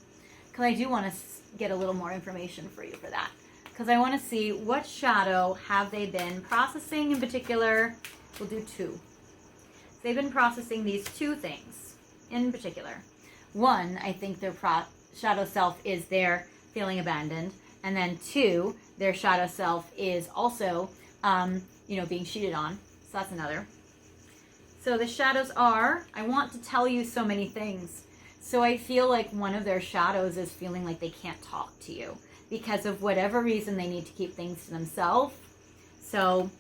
Speaker 1: Because I do want to get a little more information for you for that. Because I want to see what shadow have they been processing in particular. We'll do two. They've been processing these two things in particular. One, I think their shadow self is their feeling abandoned. And then two, their shadow self is also, being cheated on. So that's another. So the shadows are, I want to tell you so many things. So I feel like one of their shadows is feeling like they can't talk to you because of whatever reason. They need to keep things to themselves. So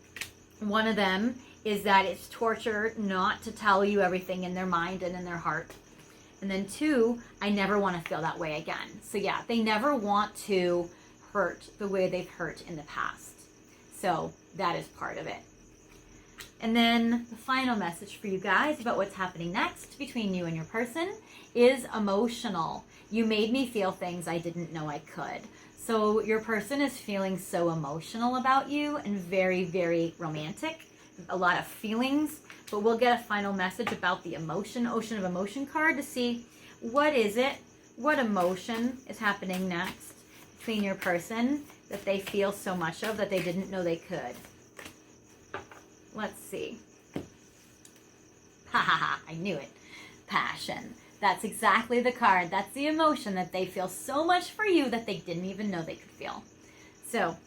Speaker 1: one of them is that it's torture not to tell you everything in their mind and in their heart. And then two, I never want to feel that way again. So yeah, they never want to hurt the way they've hurt in the past. So that is part of it. And then the final message for you guys about what's happening next between you and your person is emotional. You made me feel things I didn't know I could. So your person is feeling so emotional about you and very, very romantic. A lot of feelings. But we'll get a final message about the emotion, Ocean of Emotion card, to see what is it, what emotion is happening next between your person that they feel so much of that they didn't know they could. Let's see. Ha ha ha, I knew it. Passion. That's exactly the card. That's the emotion that they feel so much for you that they didn't even know they could feel. So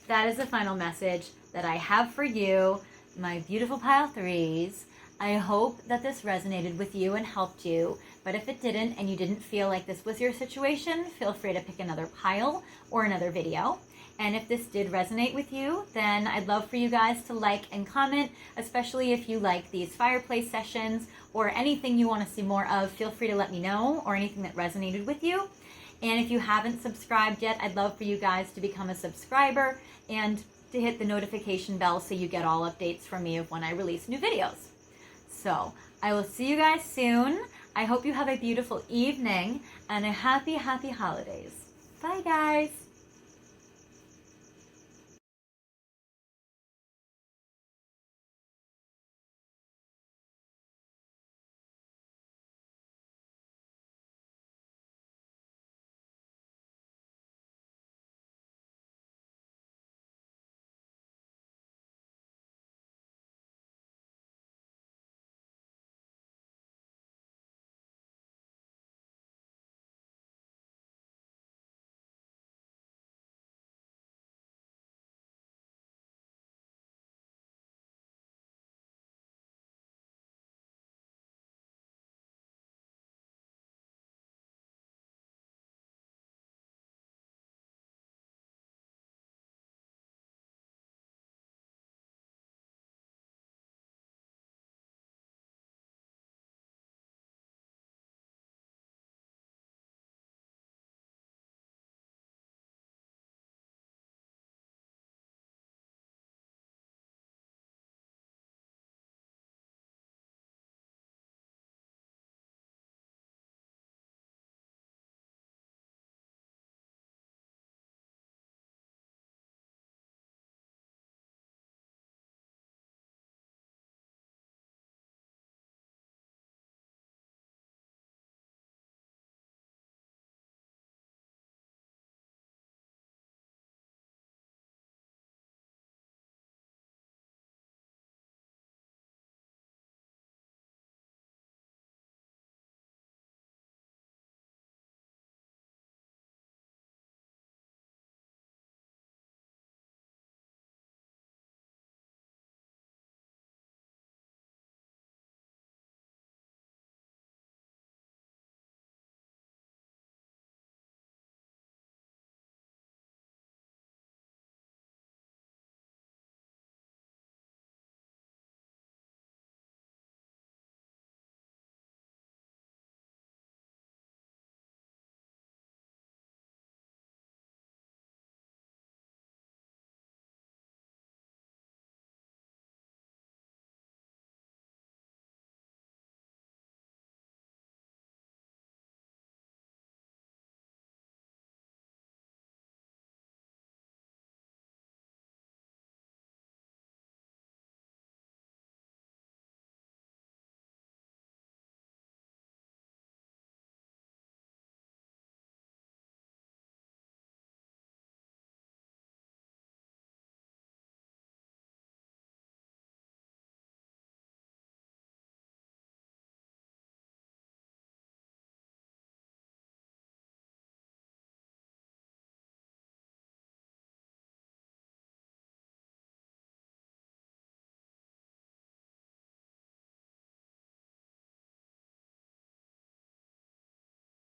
Speaker 1: that is the final message that I have for you, my beautiful pile threes. I hope that this resonated with you and helped you. But if it didn't and you didn't feel like this was your situation, feel free to pick another pile or another video. And if this did resonate with you, then I'd love for you guys to like and comment, especially if you like these Fireplace sessions or anything you want to see more of. Feel free to let me know, or anything that resonated with you. And if you haven't subscribed yet, I'd love for you guys to become a subscriber and to hit the notification bell so you get all updates from me of when I release new videos. So I will see you guys soon. I hope you have a beautiful evening and a happy, happy holidays. Bye, guys.